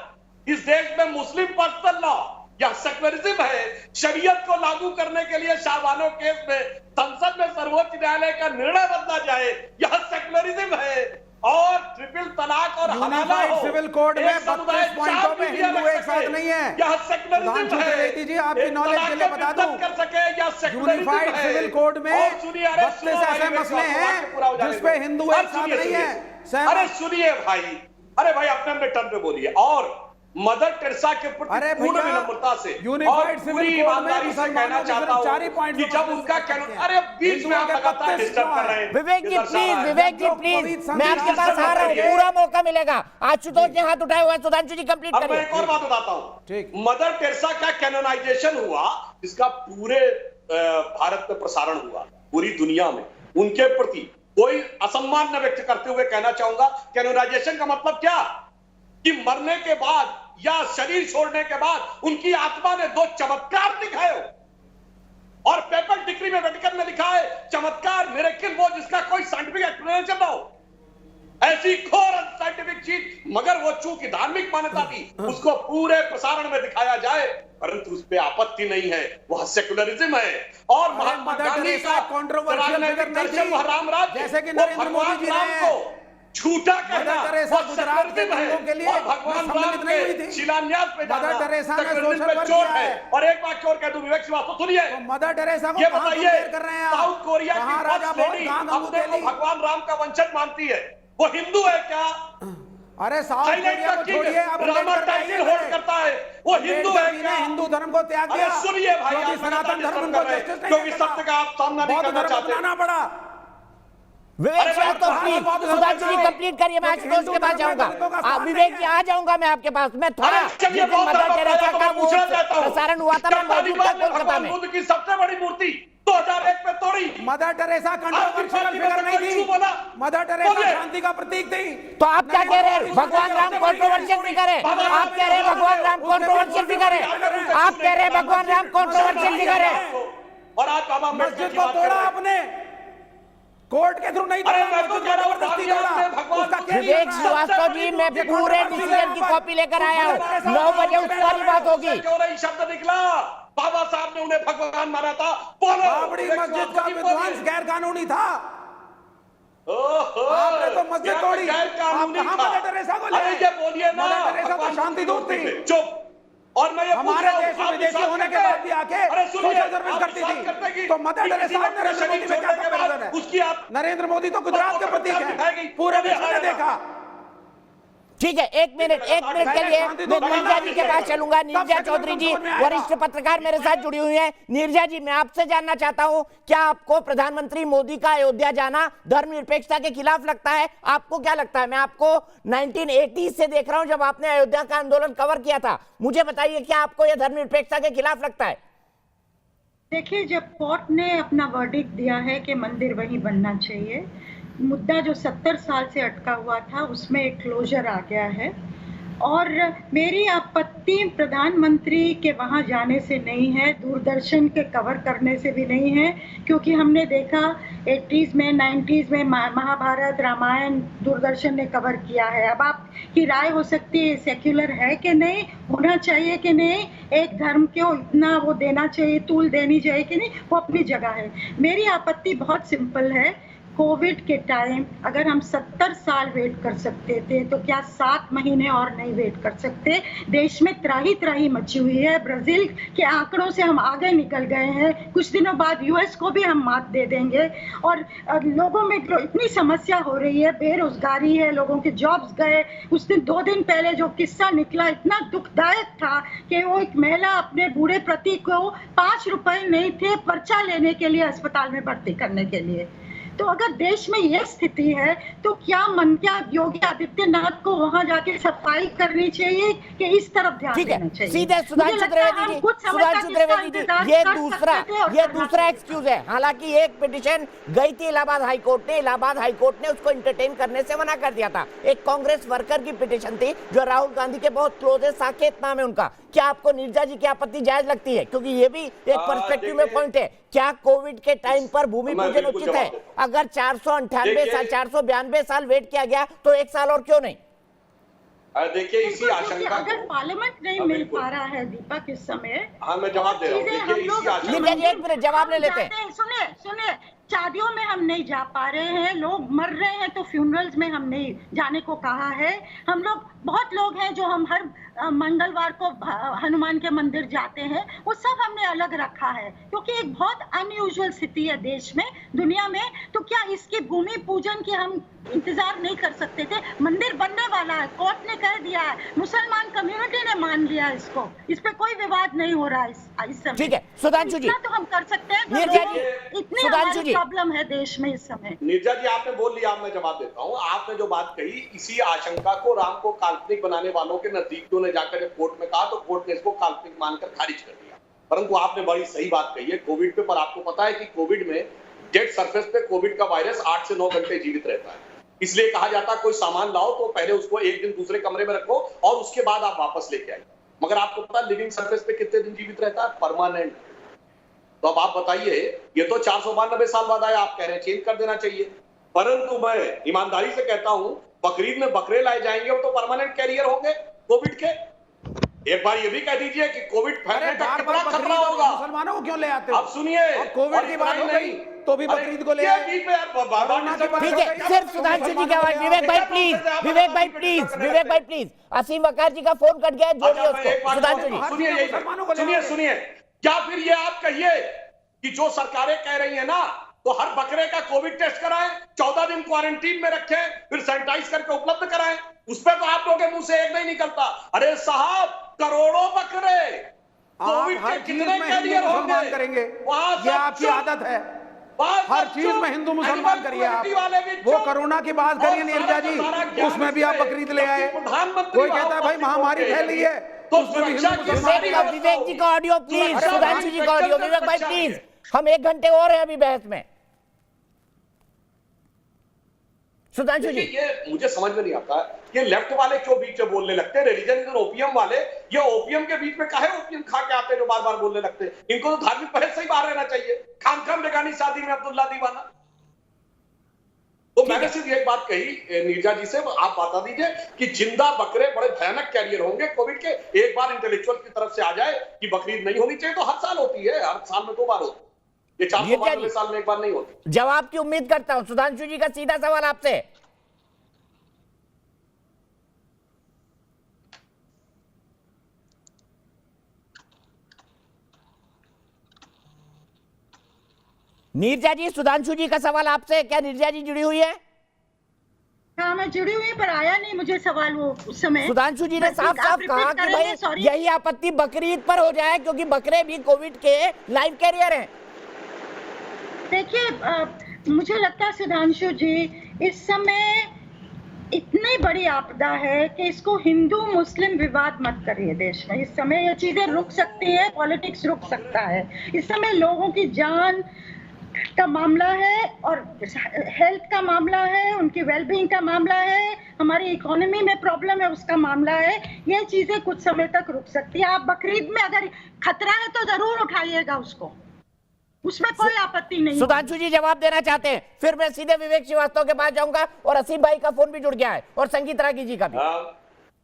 इस देश में मुस्लिम पर्सनल लॉ, यह सेकुलरिज्म है। शरीयत को लागू करने के लिए शाहबानो केस में संसद में सर्वोच्च न्यायालय का निर्णय बदला जाए, यह सेकुलरिज्म है। और ट्रिपल तलाक और हवाला हो, सिविल कोड में 32 पॉइंटों में हिंदू एक साथ नहीं है। यह सेकुलरिज्म है। जी, आपकी नॉलेज के लिए बता दूं, कर सके या यूनिफाइड सिविल कोड में 32 ऐसे मसले हैं जिसपे हिंदू एक साथ नहीं है। अरे सुनिए भाई, अरे भाई अपने टर्न पे बोलिए। और मदर टेरेसा के प्रति पूर्ण विनम्रता से और पूरी ईमानदारी से कहना चाहता हूं कि जब उनका अरे बीच में आप लगातार डिस्टर्ब कर रहे हैं। विवेक जी प्लीज, मैं आपके पास आ रहा हूं, पूरा मौका मिलेगा। आशुतोष ने हाथ उठाए हुए हैं, सुधांशु जी कंप्लीट करिए। मैं एक और बात बताता हूं, मदर टेरेसा का कैनोनाइजेशन हुआ, जिसका पूरे भारत में प्रसारण हुआ, पूरी दुनिया में। उनके प्रति कोई असम्मान न व्यक्त करते हुए कहना चाहूंगा, कैनोनाइजेशन का मतलब क्या कि मरने के बाद या शरीर छोड़ने के बाद उनकी आत्मा ने 2 चमत्कार दिखाए। और पेपर डिक्री में वेटिकन में लिखा है चमत्कार मिरेकल वो जिसका कोई साइंटिफिक एक्सप्लेनेशन ना हो। ऐसी घोर अनसाइंटिफिक चीज, मगर वो चूंकि धार्मिक मान्यता थी उसको पूरे प्रसारण में दिखाया जाए, परंतु उस पे आपत्ति नहीं है, वह सेकुलरिज्म है। और महात्मा गांधी का राजनीतिक दर्शन वह राम राज्य, जैसे कि वो नरेंद्र मोदी भगवान जी राम ने को झूठा कहना टेरेसा वो गुजरात के सेकुलरिज्म लोगों के लिए है। और भगवान सम्मिलित राम नहीं हुई के थी। शिलान्यास पे जाना मदर टेरेसा ने सेकुलरिज्म सोशल पे वर्क चोट किया है। है। और एक बात और कह दूं विवेक श्रीवास्तव, सुनिए, तो मदर टेरेसा को ये कहां बताइए कंपेयर कर रहे हैं आप? साउथ कोरिया कहां की राजा फर्स्ट भोज, लेडी कहां गंगू अपने को तेली? भगवान राम का वंशज मानती है, वो हिंदू है क्या? अरे साउथ थाईलैंड कोरिया का को छोड़िए, किंग अब रामा अम्बेडकर का टाइटल ही होल्ड है। करता है, वो हिंदू है अम्बेडकर जी ने क्या? हिंदू धर्म को त्याग अरे दिया, सुनिए भाई, क्योंकि आप सनातन धर्म धर्म उनको कर रहे हैं, जस्टिस नहीं क्योंकि देता। सत्य का आप सामना नहीं बौद्ध करना धर्म चाहते। अपनाना पड़ा। विवेक अरे साहब तो भाई, प्लीज बहुत सुधांशु जी है। कंप्लीट करिए, मैं क्योंकि आशुतोष के पास हिंदू जाऊंगा। धर्म का साथ विवेक नहीं जी है। आ जाऊंगा मैं आपके पास। मैं थोड़ा अरे चलिए, जिस दिन बहुत मदर सारा टेरेसा तो का मैं वो पूछना चाहता हूं। प्रसारण हुआ था, मैं मौजूद था तालिबान ने कोलकाता भगवान में। बुद्ध की सबसे बड़ी मूर्ति 2001 में तोड़ी। मदर टेरेसा कंट्रोवर्शियल आपकी फिगर नहीं क्यों बोला? थी। मदर टेरेसा बोलिए। शांति का प्रतीक थी। तो आप क्या कह रहे हैं? भगवान राम कंट्रोवर्शियल फिगर है? आप कह रहे हैं भगवान राम कंट्रोवर्शियल फिगर है? आप कह रहे हैं भगवान राम कंट्रोवर्शियल फिगर है? और आज बाबा अम्बेडकर मस्जिद की को बात कर तोड़ा रहे हैं। आपने, कोर्ट के थ्रू नहीं अरे तोड़ा, मैं तो मस्जिद कह रहा हूं, जबरदस्ती भारतीय तोड़ा। भगवान उसका को केस विवेक चल रहा है। श्रीवास्तव जी, मैं पूरे डिसीजन की कॉपी लेकर आया हूँ। 9 बजे उस पर ही बात होगी। क्यों नहीं शब्द निकला? बाबा साहब ने उन्हें भगवान माना था। बोलो, बाबरी विवेक मस्जिद श्रीवास्तव का जी, विध्वंस बोलिए। गैर कानूनी था। ओहो, आपने तो मस्जिद यहाँ तोड़ी। गैर कानूनी आप कहाँ था। मदर टेरेसा को ले अरे आए? ये बोलिए ना, मदर टेरेसा तो भगवान शांति दूत थी। चुप। और मैं ये पूछ हमारे रहा हूं, देश में आप विदेशी विश्वास होने के करते हैं? बाद भी आके अरे सुनिए, सोशल सर्विस आप करती विश्वास थी। करते हैं कि तो मदर किसी टेरेसा और व्यक्ति नरेंद्र मोदी शरीर में क्या छोड़ने के बाद कंपैरिजन है? उसकी आप नरेंद्र मोदी तो गुजरात के प्रतीक दिखाई गई। है, पूरे विश्व ने देखा। ठीक है, एक मिनट के लिए मैं नीरजा जी के पास चलूंगा। नीरजा चौधरी जी वरिष्ठ पत्रकार मेरे साथ जुड़ी हुई हैं। नीरजा जी, मैं आपसे जानना चाहता हूं, क्या आपको प्रधानमंत्री मोदी का अयोध्या जाना धर्मनिरपेक्षता के खिलाफ लगता है? आपको क्या लगता है? मैं आपको 1980 से देख रहा हूं, जब आपने अयोध्या का आंदोलन कवर किया था। मुझे बताइए, क्या आपको यह धर्मनिरपेक्षता के खिलाफ लगता है? देखिए, जब कोर्ट ने अपना वर्डिक्ट दिया है कि मंदिर वहीं बनना चाहिए, मुद्दा जो 70 साल से अटका हुआ था उसमें एक क्लोजर आ गया है। और मेरी आपत्ति प्रधानमंत्री के वहाँ जाने से नहीं है, दूरदर्शन के कवर करने से भी नहीं है, क्योंकि हमने देखा 80s में 90s में महाभारत रामायण दूरदर्शन ने कवर किया है। अब आपकी राय हो सकती है सेक्युलर है कि नहीं, होना चाहिए कि नहीं, एक धर्म को इतना वो देना चाहिए, तूल देनी चाहिए कि नहीं, वो अपनी जगह है। मेरी आपत्ति बहुत सिंपल है। कोविड के टाइम अगर हम 70 साल वेट कर सकते थे तो क्या 7 महीने और नहीं वेट कर सकते? देश में त्राही त्राही मची हुई है। ब्राजील के आंकड़ों से हम आगे निकल गए हैं। कुछ दिनों बाद यूएस को भी हम मात दे देंगे। और लोगों में इतनी समस्या हो रही है, बेरोजगारी है, लोगों के जॉब्स गए। उस दिन 2 दिन पहले जो किस्सा निकला इतना दुखदायक था कि वो एक महिला अपने बूढ़े पति को 5 रुपए नहीं थे पर्चा लेने के लिए अस्पताल में भर्ती करने के लिए। तो अगर देश में यह स्थिति है तो क्या योगी आदित्यनाथ को वहां जाके सफाई करनी चाहिए कि इस तरफ ध्यान देना चाहिए? सीधे सुधांशु त्रिवेदी जी, ये दूसरा एक्सक्यूज है। हालांकि एक पिटीशन गई थी इलाहाबाद हाईकोर्ट ने उसको एंटरटेन करने से मना कर दिया था। एक कांग्रेस वर्कर की पिटीशन थी जो राहुल गांधी के बहुत क्लोज है, साकेत नाम है उनका। क्या आपको नीरजा जी की आपत्ति जायज लगती है? क्योंकि ये भी एक पर्सपेक्टिव में पॉइंट है। क्या कोविड के टाइम पर भूमि पूजन उचित है? अगर 492 साल वेट किया गया तो 1 साल और क्यों नहीं? देखिए, इसी आशंका अगर पार्लियामेंट नहीं मिल पा रहा है दीपक इस समय, हाँ मैं जवाब दे रहा हूँ। देखिए, इसी आशंका, एक मिनट जवाब ले लेते हैं। सुनिए, शादियों में हम नहीं जा पा रहे हैं, लोग मर रहे हैं तो फ्यूनरल्स में हम नहीं जाने को कहा है। हम लोग बहुत लोग हैं जो हम हर मंगलवार को हनुमान के मंदिर जाते हैं, वो सब हमने अलग रखा है क्योंकि एक बहुत अनयूजुअल स्थिति है देश में, दुनिया में। तो क्या इसकी भूमि पूजन की हम इंतजार नहीं कर सकते थे? मंदिर बनने वाला है, कोर्ट ने कह दिया है, मुसलमान कम्युनिटी ने मान लिया इसको, इस पे कोई विवाद नहीं हो रहा है इस समय। ठीक है सुधांशु जी, तो हम कर सकते हैं। नीरजा जी, इतनी सुधांशु जी, प्रॉब्लम है देश में इस समय। नीरजा जी आपने बोल लिया, मैं जवाब देता हूं। आपने जो बात कही, इसी आशंका को राम को काल्पनिक बनाने वालों के नजदीकियों ने जाकर जब कोर्ट में कहा तो कोर्ट ने इसको काल्पनिक मानकर खारिज कर दिया। परंतु आपने बड़ी सही बात कही है कोविड पे। पर आपको पता है कि कोविड में डेड सरफेस पे कोविड का वायरस 8 से 9 घंटे जीवित रहता है। इसलिए कहा जाता है कोई सामान लाओ तो पहले उसको 1 दिन दूसरे कमरे में रखो और उसके बाद आप वापस लेके आइए। मगर आपको पता है लिविंग सरफेस पे कितने दिन जीवित रहता है? परमानेंट। तो अब आप बताइए, ये तो 492 साल बाद आया, आप कह रहे हैं चेंज कर देना चाहिए। परंतु मैं ईमानदारी से कहता हूं, बकरीद में बकरे लाए जाएंगे, वो तो परमानेंट कैरियर होंगे कोविड के। एक बार ये भी कह दीजिए कि कोविड फैलने का कितना खतरा होगा। मुसलमानों को क्यों ले आते हो? अब सुनिए, कोविड की बात हो गई तो भी बकरीद को ले आए। ठीक है, सिर्फ सुधांशु जी की आवाज। विवेक भाई प्लीज, विवेक भाई प्लीज, विवेक भाई प्लीज। असीम वकार जी का फोन कट गया है, जोड़िए उसको। सुधांशु जी सुनिए, क्या फिर ये आप कहिए कि जो सरकारें कह रही है ना, तो हर बकरे का कोविड टेस्ट कराएं, 14 दिन क्वारंटीन में रखें, फिर सैनिटाइज करके उपलब्ध कराएं, उस पर तो आप लोगों के मुंह से एक नहीं निकलता। अरे साहब, करोड़ों बकरे कोविड के कितने कैरियर होंगे करेंगे, वहां ये आपकी आदत है। हर चीज में हिंदू मुसलमान करिए आप। वो कोरोना की बात करिए नीरजा जी, उसमें भी आप बकरीद ले आए। कोई कहता है भाई महामारी फैल रही है, तो उसमें भी हिंदू मुसलमान। विवेक जी का ऑडियो प्लीज, सुधांशु जी का ऑडियो। विवेक भाई प्लीज, हम 1 घंटे और हैं अभी बहस में। सुधांशु जी, ये मुझे समझ में नहीं आता, ये लेफ्ट वाले क्यों बीच में बोलने लगते हैं? रिलीजन इज ओपियम वाले, ये ओपियम के बीच में काहे ओपियम खा के आते हैं जो बार बार बोलने लगते हैं? इनको तो धार्मिक बहस से ही बाहर रहना चाहिए। खाम बेगानी शादी में अब्दुल्ला दीवाना। तो मैंने सिर्फ एक बात कही नीरजा जी से, आप बता दीजिए कि जिंदा बकरे बड़े भयानक कैरियर होंगे कोविड के। एक बार इंटेलेक्चुअल की तरफ से आ जाए कि बकरीद नहीं होनी चाहिए, तो हर साल होती है, हर साल में 2 बार होती है, ये 492 साल में एक बार नहीं होती। जवाब की उम्मीद करता हूं। सुधांशु जी का सीधा सवाल आपसे। नीरजा जी, सुधांशु जी का सवाल आपसे। क्या नीरजा जी जुड़ी हुई है? हाँ, मैं जुड़ी हुई, पर आया नहीं मुझे सवाल वो उस समय। सुधांशु जी ने साफ साफ कहा कि भाई यही आपत्ति बकरीद पर हो जाए, क्योंकि बकरे भी कोविड के लाइव कैरियर हैं। देखिए, मुझे लगता है सुधांशु जी, इस समय इतनी बड़ी आपदा है कि इसको हिंदू मुस्लिम विवाद मत करिए देश में। इस समय ये चीजें रुक सकती है, पॉलिटिक्स रुक सकता है। इस समय लोगों की जान का मामला है और हेल्थ का मामला है, उनकी वेलबींग का मामला है, हमारी इकोनॉमी में प्रॉब्लम है उसका मामला है। ये चीजें कुछ समय तक रुक सकती है। आप बकरीद में अगर खतरा है तो जरूर उठाइएगा उसको, उसमें कोई आपत्ति नहीं। सुधांशु जी जवाब देना चाहते हैं, फिर मैं सीधे विवेक श्रीवास्तव के पास जाऊंगा, और असीम भाई का फोन भी जुड़ गया है, और संगीत रागी जी का भी।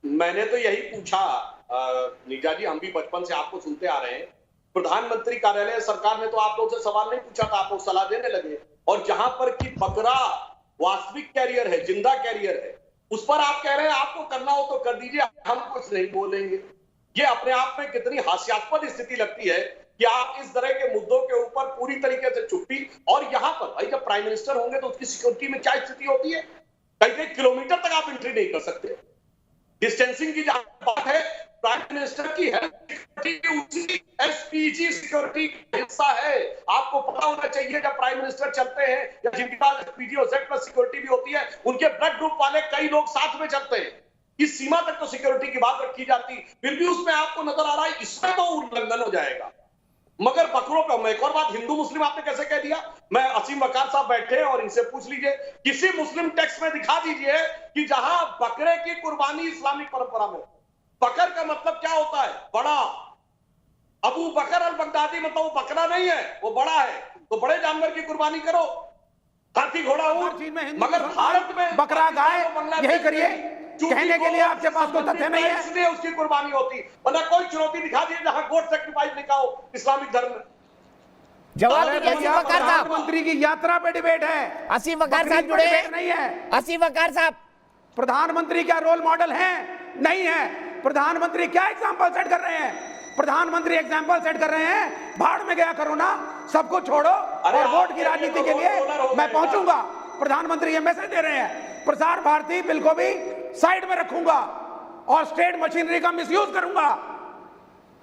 मैंने तो यही पूछा नीरजा जी, हम भी बचपन से आपको सुनते आ रहे हैं। प्रधानमंत्री कार्यालय सरकार ने तो आप लोग से सवाल नहीं पूछा था, आप लोग सलाह देने लगे। और जहां पर कि बकरा वास्तविक कैरियर है, जिंदा कैरियर है, उस पर आप कह रहे हैं आपको करना हो तो कर दीजिए, हम कुछ नहीं बोलेंगे। ये अपने आप में कितनी हास्यास्पद स्थिति लगती है कि आप इस तरह के मुद्दों के ऊपर पूरी तरीके से चुप्पी। और यहां पर भाई जब प्राइम मिनिस्टर होंगे तो उसकी सिक्योरिटी में क्या स्थिति होती है? कई किलोमीटर तक आप एंट्री नहीं कर सकते। डिस्टेंसिंग की जहां बात है, प्राइम मिनिस्टर की उसी एसपीजी सिक्योरिटी का हिस्सा है। आपको पता होना चाहिए जब प्राइम मिनिस्टर चलते हैं या जिनके पास एसपीजी और जेड प्लस सिक्योरिटी भी होती है, उनके ब्लड ग्रुप वाले कई लोग साथ में चलते हैं। इस सीमा तक तो सिक्योरिटी की बात रखी जाती, फिर भी उसमें आपको नजर आ रहा है इसमें तो उल्लंघन हो जाएगा। मगर बकरों का एक और बात, हिंदू मुस्लिम आपने कैसे कह दिया? मैं असीम वकार साहब बैठे और इनसे पूछ लीजिए, किसी मुस्लिम टेक्स्ट में दिखा दीजिए कि जहां बकरे की कुर्बानी इस्लामिक परंपरा में, बकर का मतलब क्या होता है? बड़ा। अबू बकर अल बगदादी मतलब वो बकरा नहीं है, वो बड़ा है। तो बड़े जानवर की कुर्बानी करो, हाथी घोड़ा ऊंट। मगर भारत में बकरा गाय, यही करिए। कहने के लिए आपके पास कोई तथ्य नहीं है, इसलिए उसकी कुर्बानी होती। वरना कोई चुनौती दिखा दी जहां गोट सैक्रिफाइस लिखा हो इस्लामिक धर्म में। जवाब दीजिए असीम वकार साहब। प्रधानमंत्री की यात्रा पे डिबेट है, असीम वकार साहब जुड़े नहीं है। असीम वकार साहब, प्रधानमंत्री क्या रोल मॉडल है? नहीं है। प्रधानमंत्री क्या एग्जाम्पल सेट कर रहे हैं? प्रधानमंत्री एग्जाम्पल सेट कर रहे हैं, भाड़ में गया कोरोना, सबको छोड़ो और वोट की राजनीति के लिए मैं पहुंचूंगा। प्रधानमंत्री ये मैसेज दे रहे हैं। प्रसार भारती बिल को भी साइड में रखूंगा और स्टेट मशीनरी का मिसयूज करूंगा,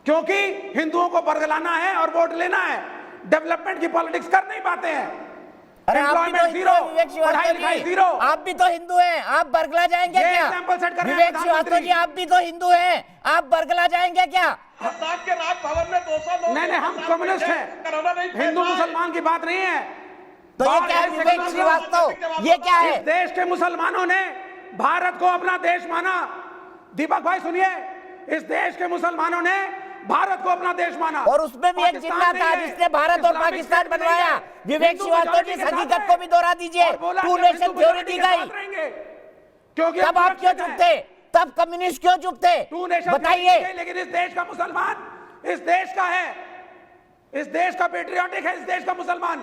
क्योंकि हिंदुओं को बरगलाना है और वोट लेना है। डेवलपमेंट की पॉलिटिक्स कर नहीं पाते हैं। अरे आप भी तो हिंदू हैं, विवेक श्रीवास्तव जी, आप भी तो हिंदू हैं, आप बरगला जाएंगे क्या? विवेक श्रीवास्तव जी, आप भी तो हिंदू हैं, आप बरगला जाएंगे क्या? के राजभवन में 200 लोग, नहीं, हम कम्युनिस्ट हैं, हिंदू मुसलमान की बात नहीं है। तो ये क्या है विवेक श्रीवास्तव, ये क्या है? इस देश के मुसलमानों ने भारत को अपना देश माना। दीपक भाई सुनिए, इस देश के मुसलमानों ने भारत को अपना देश माना। और उसमें भी एक जिन्ना था जिसने भारत और पाकिस्तान बनवाया। विवेक श्रीवास्तव जी, इस हकीकत को भी दोहरा दीजिए। टू नेशन थ्योरी दी गई, क्योंकि तब आप क्यों चुप थे? तब कम्युनिस्ट क्यों चुप थे? बताइए। लेकिन इस देश का मुसलमान इस देश का है, इस देश का पेट्रियाटिक है, इस देश का मुसलमान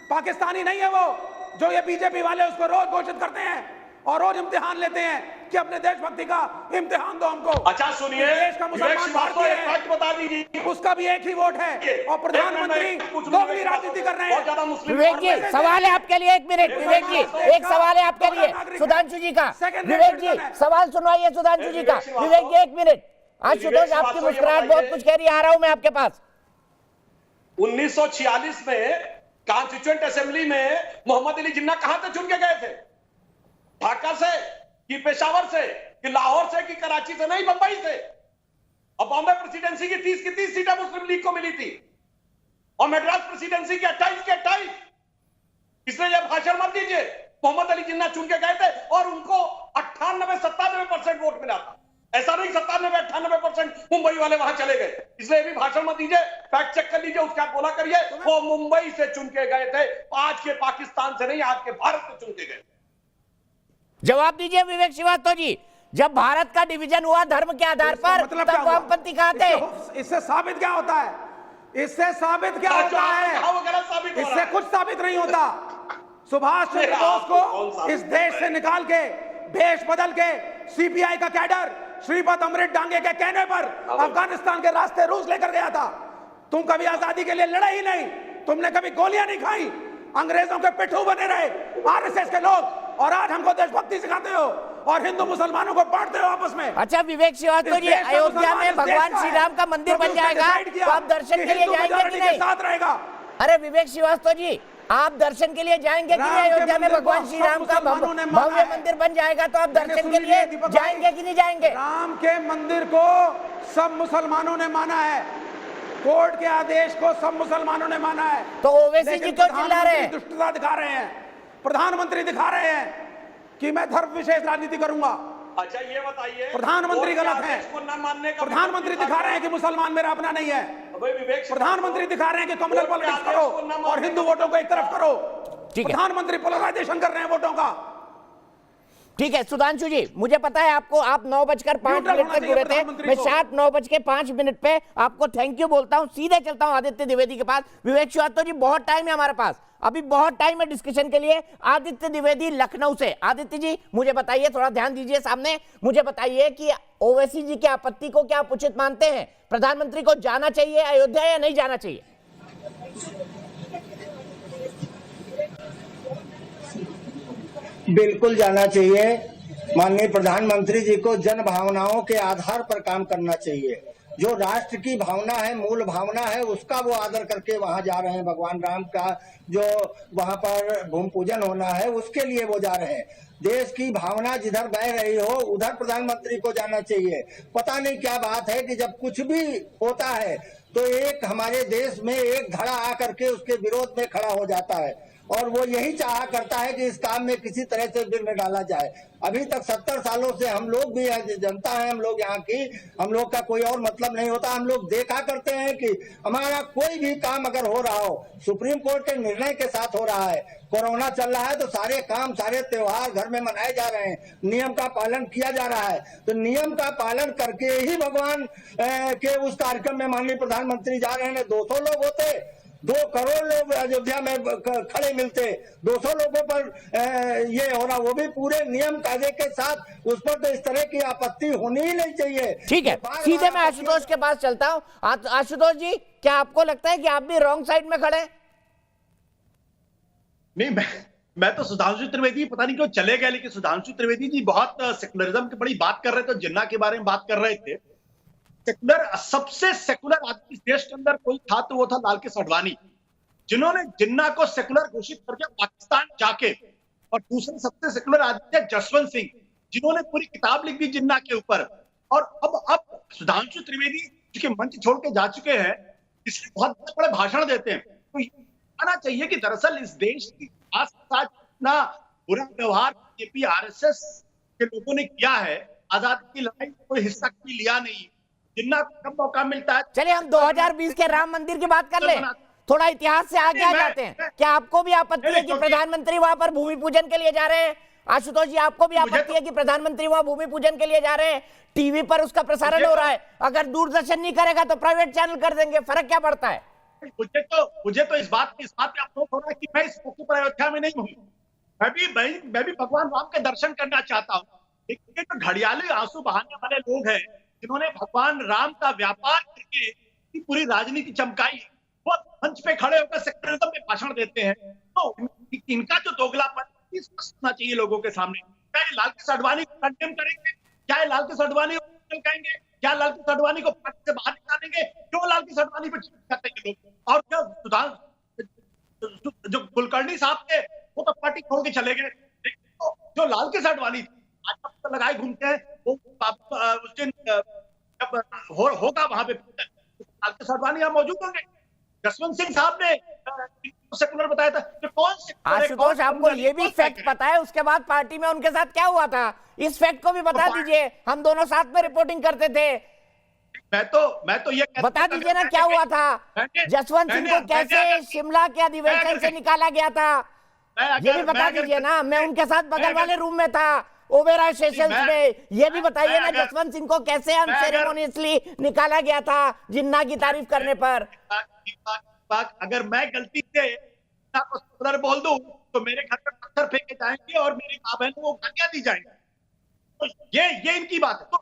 पाकिस्तानी नहीं है। वो जो ये बीजेपी वाले उसको रोज घोषित करते हैं और रोज इम्तिहान लेते हैं कि अपने देशभक्ति का इम्तिहान दो हमको। अच्छा सुनिए, देश का मुसलमान भारतीय है, बता दीजिए, उसका भी एक ही वोट है और प्रधानमंत्री दोगली राजनीति कर रहे हैं। विवेक जी, सवाल है आपके लिए, 1 मिनट। विवेक जी, एक सवाल है आपके लिए सुधांशु जी का। विवेक जी, सवाल सुनवाइए सुधांशु जी का। विवेक जी, 1 मिनट। आशुतोष, आपकी मुस्कुराहट बहुत कुछ कह रही है, आ रहा हूं मैं आपके पास। 1946 में कॉन्स्टिट्यूएंट असेंबली में मोहम्मद अली जिन्ना कहां से चुन के गए थे? ढाका से कि पेशावर से कि लाहौर से कि कराची से? नहीं, बंबई से। और बॉम्बे प्रेसिडेंसी की 30 की 30 सीटें मुस्लिम लीग को मिली थी और मद्रास प्रेसिडेंसी की 28 की 28। इसलिए यह भाषण मत दीजिए। मोहम्मद अली जिन्ना चुन के गए थे और उनको 98-97% वोट मिला था। ऐसा नहीं 97-98% मुंबई वाले वहां चले गए। इसलिए भी भाषण मत दीजिए, फैक्ट चेक कर लीजिए, उसका बोला करिए। वो मुंबई से चुन के गए थे, आज के पाकिस्तान से नहीं, आज के भारत से चुन के गए। जवाब दीजिए विवेक श्रीवास्तव जी, जब भारत का डिवीजन हुआ धर्म के आधार पर, तब वामपंथी कहां थे? इससे साबित क्या होता है? इससे साबित क्या होता है? इससे कुछ साबित नहीं होता। सुभाष चंद्र बोस को इस देश से निकाल के भेष बदल के सीपीआई का कैडर श्रीपद अमृत डांगे के कहने पर अफगानिस्तान के रास्ते रूस लेकर गया था। तुम कभी आजादी के लिए लड़े ही नहीं, तुमने कभी गोलियां नहीं खाई, अंग्रेजों के पिट्ठू बने रहे आरएसएस के लोग, और आज हमको देशभक्ति सिखाते हो और हिंदू मुसलमानों को बांटते हो आपस में। अच्छा विवेक श्रीवास्तव जी, अयोध्या में भगवान श्री राम का मंदिर बन जाएगा तो आप दर्शन के लिए जाएंगे कि नहीं? साथ रहेगा। अरे विवेक श्रीवास्तव जी, आप दर्शन के लिए जाएंगे कि नहीं? अयोध्या में भगवान श्री राम का भव्य मंदिर बन जाएगा तो आप दर्शन के लिए जाएंगे कि नहीं जाएंगे? राम के मंदिर को सब मुसलमानों ने माना है, कोर्ट के आदेश को सब मुसलमानों ने माना है। तो ओवैसी जी क्यों चिल्ला रहे हैं? दुष्टता दिखा रहे हैं, प्रधानमंत्री दिखा रहे हैं कि मैं धर्म विशेष राजनीति करूंगा। अच्छा ये बताइए, प्रधानमंत्री गलत है। प्रधानमंत्री दिखा रहे हैं कि मुसलमान मेरा अपना नहीं है। प्रधानमंत्री दिखा रहे हैं कि कम्युनल पॉलिटिक्स करो और हिंदू वोटों को एक तरफ करो। प्रधानमंत्री पोलराइजेशन कर रहे हैं वोटों का। ठीक है सुधांशु जी, मुझे पता है आपको, आप 9:05 तक जुड़े थे। मैं 9:05 पे आपको थैंक यू बोलता हूं। सीधे चलता हूं आदित्य द्विवेदी के पास। विवेक श्रीवास्तव जी, बहुत टाइम है हमारे पास, अभी बहुत टाइम है डिस्कशन के लिए। आदित्य द्विवेदी लखनऊ से। आदित्य जी मुझे बताइए, थोड़ा ध्यान दीजिए सामने, मुझे बताइए कि ओवैसी जी की आपत्ति को क्या आप उचित मानते हैं? प्रधानमंत्री को जाना चाहिए अयोध्या या नहीं जाना चाहिए? बिल्कुल जाना चाहिए। माननीय प्रधानमंत्री जी को जन भावनाओं के आधार पर काम करना चाहिए। जो राष्ट्र की भावना है, मूल भावना है, उसका वो आदर करके वहां जा रहे हैं। भगवान राम का जो वहां पर भूमि पूजन होना है, उसके लिए वो जा रहे हैं। देश की भावना जिधर बह रही हो उधर प्रधानमंत्री को जाना चाहिए। पता नहीं क्या बात है कि जब कुछ भी होता है तो एक हमारे देश में एक धड़ा आकर के उसके विरोध में खड़ा हो जाता है और वो यही चाहा करता है कि इस काम में किसी तरह से विघ्न डाला जाए। अभी तक 70 सालों से हम लोग भी जनता है, हम लोग यहाँ की, हम लोग का कोई और मतलब नहीं होता। हम लोग देखा करते हैं कि हमारा कोई भी काम अगर हो रहा हो, सुप्रीम कोर्ट के निर्णय के साथ हो रहा है। कोरोना चल रहा है तो सारे काम, सारे त्योहार घर में मनाए जा रहे हैं, नियम का पालन किया जा रहा है। तो नियम का पालन करके ही भगवान के उस कार्यक्रम में माननीय प्रधानमंत्री जा रहे हैं। 200 लोग होते, 2 करोड़ लोग अयोध्या में खड़े मिलते, 200 लोगों पर ये हो रहा, वो भी पूरे नियम कायदे के साथ। उस पर तो इस तरह की आपत्ति होनी ही नहीं चाहिए। ठीक है, सीधे मैं आशुतोष के पास चलता हूं। आशुतोष जी, क्या आपको लगता है कि आप भी रॉन्ग साइड में खड़े? नहीं, मैं तो सुधांशु त्रिवेदी पता नहीं क्यों चले गए, लेकिन सुधांशु त्रिवेदी जी बहुत सेकुलरिज्म की बड़ी बात कर रहे थे, जिन्ना के बारे में बात कर रहे थे। सेकुलर, सबसे सेकुलर आदमी इस देश के अंदर कोई था तो वो था लाल कृष्ण आडवाणी, जिन्होंने जिन्ना को सेकुलर घोषित करके पाकिस्तान जाके। और दूसरे सबसे सेकुलर आदमी थे जसवंत सिंह, जिन्होंने पूरी किताब लिख दी जिन्ना के ऊपर। और अब सुधांशु त्रिवेदी जो कि मंच छोड़ के जा चुके हैं, इसलिए बहुत बड़े भाषण देते हैं। तो ये आना चाहिए कि दरअसल इस देश की साथ इतना बुरा व्यवहार जेपी आरएसएस के लोगों ने किया है। आजादी की लड़ाई में कोई हिस्सा लिया नहीं, जिन्ना को कब मौका मिलता है। चलिए हम 2020 के राम मंदिर की बात कर लें, थोड़ा इतिहास से आगे आ जाते हैं। क्या आपको भी आपत्ति है कि प्रधानमंत्री वहां पर भूमि पूजन के लिए जा रहे हैं? आशुतोष जी, आपको भी आपत्ति है कि प्रधानमंत्री वहां भूमि पूजन के लिए जा रहे हैं? टीवी पर उसका प्रसारण हो रहा है, अगर दूरदर्शन नहीं करेगा तो प्राइवेट चैनल कर देंगे, फर्क क्या पड़ता है? मुझे तो इस बात पे अफसोस हो रहा है कि मैं इस मौके पर अयोध्या में नहीं हूँ। मैं भी भगवान राम के दर्शन करना चाहता हूँ, लेकिन ये जो घड़ियाली आंसू बहाने वाले लोग हैं जिन्होंने भगवान राम का व्यापार करके पूरी राजनीति चमकाई, वो मंच पे खड़े होकर सेक्युलरिज्म में भाषण देते हैं, तो इनका जो दोगलापन होना चाहिए लोगों के सामने। क्या ये लाल कृष्ण आडवाणी को कंडेम करेंगे? क्या ये लाल कृष्ण आडवाणी को कहेंगे? क्या लाल कृष्ण आडवाणी को पार्टी से बाहर निकालेंगे? क्यों लाल कृष्ण आडवाणी पर करते हैं लोग? और क्या जो कुलकर्णी साहब थे वो तो पार्टी छोड़ के चले गए, तो जो लाल कृष्ण आडवाणी आज तक लगाए घूमते हैं, वो उस दिन जब होगा वहां पे लाल कृष्ण आडवाणी यहाँ मौजूद होंगे। जसवंत सिंह साहब ने सेकुलर बताया था, तो कौन आशुतोष आपको ये भी फैक्ट पता है उसके बाद पार्टी में उनके साथ क्या हुआ था? इस फैक्ट को भी बता दीजिए, हम दोनों साथ में रिपोर्टिंग करते थे। मैं तो ये बता दीजिए ना क्या हुआ था? जसवंत सिंह को कैसे शिमला के अधिवेशन से निकाला गया था, ये भी बता दीजिए ना। मैं उनके साथ बगल वाले रूम में था, ओबेरॉय सेशंस में। ये भी बताइए ना जसवंत सिंह को कैसे अनसेरेमोनियसली निकाला गया था जिन्ना की तारीफ करने पर। अगर मैं गलती से उधर बोल दूं तो मेरे घर पर पत्थर फेंके जाएंगे और मेरी मां बहनों को गालियां दी जाएंगी। तो ये इनकी बात है, तो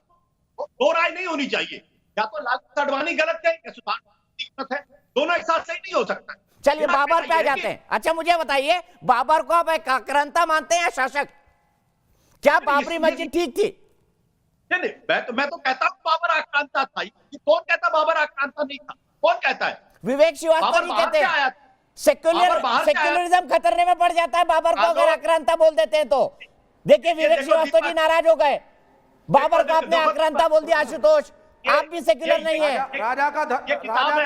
दो राय नहीं होनी चाहिए, या तो लाल कृष्ण आडवाणी गलत है या सुधांशु गलत है, दोनों एक साथ सही नहीं हो सकता। चलिए बाबर पे आ जाते हैं। अच्छा मुझे बताइए, बाबर को आप एक आक्रांता मानते हैं या शासक? क्या बाबरी मस्जिद ठीक थी? नहीं, मैं तो कहता हूँ बाबर आक्रांता था। ये कौन कहता बाबर आक्रांता नहीं था? कौन कहता है? विवेक श्रीवास्तव जी कहते हैं सेक्युलरिज्म खतरने में पड़ जाता है बाबर को अगर आक्रांता बोल देते हैं तो। देखिए विवेक श्रीवास्तव जी नाराज हो गए, बाबर को आपने आक्रांता बोल दिया। आशुतोष आप भी सेक्युलर नहीं है। राजा का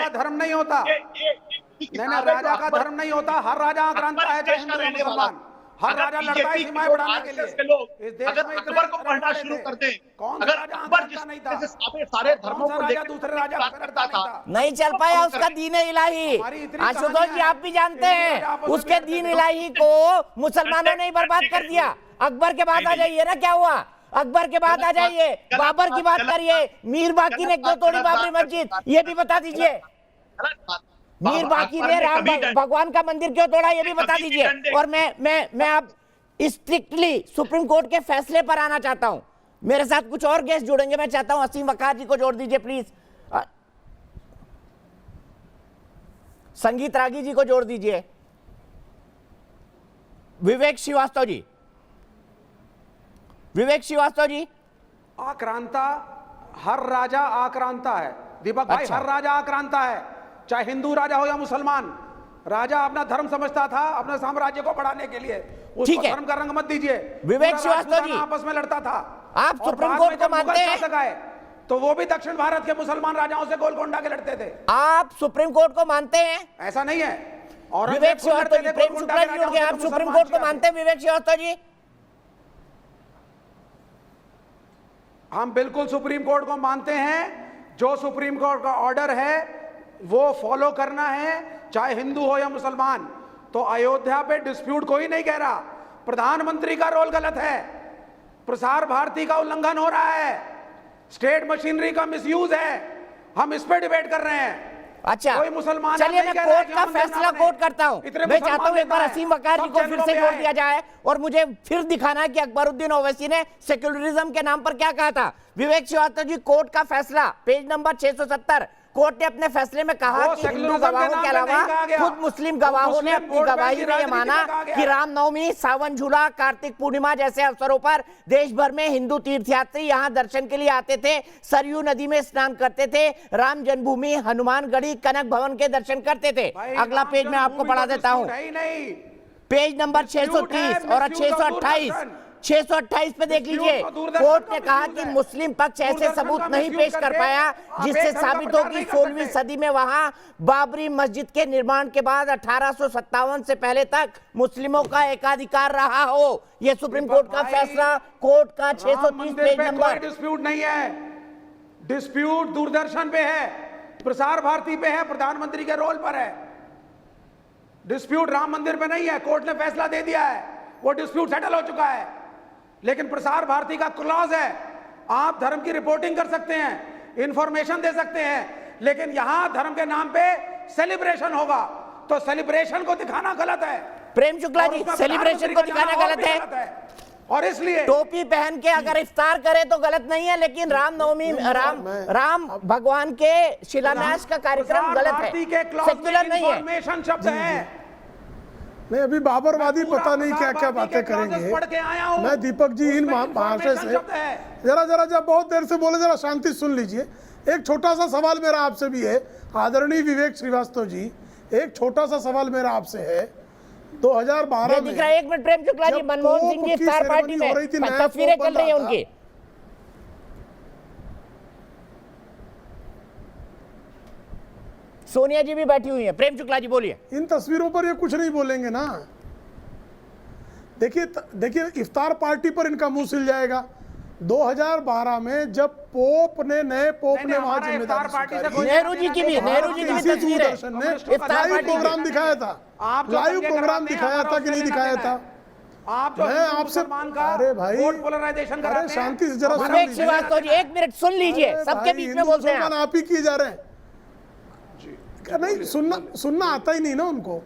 धर्म नहीं होता, नहीं राजा का धर्म नहीं होता। हर राजा आक्रांता है, चाहे हिंदू या मुसलमान। हर राजा लड़ता है सीमाएं बढ़ाने के लिए। इस देश में अकबर को पढ़ना शुरू कर दें, अगर अकबर जिस सारे धर्मों को लेकर दूसरे राजा करता था, नहीं चल पाया उसका दीन इलाही। आशुतोष जी आप भी जानते हैं उसके दीन इलाही को मुसलमानों ने ही बर्बाद कर दिया। अकबर के बाद आ जाइए ना, क्या हुआ? अकबर के बाद आ जाइए, बाबर की बात करिए। मीर बाकी ने क्यों तोड़ी बाबरी मस्जिद, ये भी बता दीजिए। मीर बाकी ने राम भगवान का मंदिर क्यों तोड़ा, ये भी बता दीजिए। और मैं अब स्ट्रिक्टली सुप्रीम कोर्ट के फैसले पर आना चाहता हूं। मेरे साथ कुछ और गेस्ट जुड़ेंगे, मैं चाहता हूं असीम वकार जी को जोड़ दीजिए प्लीज, संगीत रागी जी को जोड़ दीजिए, विवेक श्रीवास्तव जी। विवेक श्रीवास्तव जी, आक्रांता हर राजा आक्रांता है दीपक भाई। अच्छा। हर राजा आक्रांता है, चाहे हिंदू राजा हो या मुसलमान। राजा अपना धर्म समझता था अपने साम्राज्य को बढ़ाने के लिए, उसको धर्म का रंग मत दीजिए। विवेक श्रीवास्तव जी आपस में लड़ता था। आप सुप्रीम कोर्ट को मानते हैं? तो वो भी दक्षिण भारत के मुसलमान राजाओं से गोलकोंडा के लड़ते थे। आप सुप्रीम कोर्ट को मानते हैं? ऐसा नहीं है। और विवेक श्रीवास्तव जी, प्रेम शुक्ला जी जुड़ गए, आप सुप्रीम कोर्ट को मानते हैं? विवेक श्रीवास्तव जी हम बिल्कुल सुप्रीम कोर्ट को मानते हैं। जो सुप्रीम कोर्ट का ऑर्डर है वो फॉलो करना है, चाहे हिंदू हो या मुसलमान। तो अयोध्या पे डिस्प्यूट कोई नहीं कह रहा, प्रधानमंत्री का रोल गलत है, प्रसार भारती का उल्लंघन हो रहा है, स्टेट मशीनरी का मिसयूज है, हम इस पे डिबेट कर रहे हैं। अच्छा कोई मुसलमान चलिए मैं कोर्ट का फैसला कोर्ट करता हूं। मैं चाहता हूं एक बार असीम वकार जी को फिर से जोड़ दिया जाए और मुझे फिर दिखाना है कि अकबरुद्दीन ओवैसी ने सेक्युलरिज्म के नाम पर क्या कहा था। विवेक श्रीवास्तव जी, कोर्ट का फैसला पेज नंबर 670, कोर्ट ने अपने फैसले में कहा कि हिंदू गवाहों के अलावा खुद मुस्लिम गवाहों ने अपनी गवाही में यह माना कि रामनवमी, सावन झूला, कार्तिक पूर्णिमा जैसे अवसरों पर देश भर में हिंदू तीर्थयात्री यहां दर्शन के लिए आते थे, सरयू नदी में स्नान करते थे, राम जन्मभूमि, हनुमानगढ़ी, कनक भवन के दर्शन करते थे। अगला पेज मैं आपको पढ़ा देता हूं, पेज नंबर 630 और 628 पे देख लीजिए। कोर्ट ने कहा कि मुस्लिम पक्ष ऐसे सबूत नहीं पेश कर पाया जिससे साबित हो कि 16वीं सदी में वहां बाबरी मस्जिद के निर्माण के बाद 1857 से पहले तक मुस्लिमों का एकाधिकार रहा हो। यह सुप्रीम कोर्ट का फैसला, कोर्ट का 630 पेज नंबर। डिस्प्यूट नहीं है, डिस्प्यूट दूरदर्शन पे है, प्रसार भारती पे है, प्रधानमंत्री के रोल पर है। डिस्प्यूट राम मंदिर पे नहीं है, कोर्ट ने फैसला दे दिया है, वो डिस्प्यूट सेटल हो चुका है। लेकिन प्रसार भारती का क्लॉज है, आप धर्म की रिपोर्टिंग कर सकते हैं, इंफॉर्मेशन दे सकते हैं, लेकिन यहां धर्म के नाम पे सेलिब्रेशन होगा तो सेलिब्रेशन को दिखाना गलत है। प्रेम शुक्ला जी, सेलिब्रेशन को दिखाना गलत है और इसलिए टोपी पहन के अगर इफ्तार करे तो गलत नहीं है, लेकिन रामनवमी राम भगवान के शिलान्यास का कार्यक्रम गलत है, सेक्युलर नहीं है। इंफॉर्मेशन शब्द है। नहीं, अभी बाबरवादी पता नहीं क्या क्या बातें करेंगे। मैं दीपक जी इन महाशय से जरा जब बहुत देर से बोले, जरा शांति सुन लीजिए। एक छोटा सा सवाल मेरा आपसे भी है, आदरणीय विवेक श्रीवास्तव जी, एक छोटा सा सवाल मेरा आपसे है। 2012 में दिख रहा है, एक मिनट प्रेम शुक्ला जी, मनमोहन सिंह जी इफ्तार पार्टी में तस्वीरें चल रही है उनकी। सोनिया जी भी बैठी हुई है। प्रेम शुक्ला जी बोलिए। इन तस्वीरों पर ये कुछ नहीं बोलेंगे ना। देखिए इफ्तार पार्टी पर इनका मुंह सिल जाएगा। 2012 में जब नए पोप ने वहां जिम्मेदारी, नेहरू जी की भी तस्वीर है, लाइव प्रोग्राम दिखाया था, लाइव प्रोग्राम दिखाया था कि नहीं दिखाया था? आप मैं आपसे, अरे भाई, अरे शांति से जरा विवेक श्रीवास्तव जी, एक मिनट सुन लीजिए, सबके बीच में बोलते हैं आप ही किए जा रहे हैं। नहीं, सुनना आता ही नहीं ना उनको।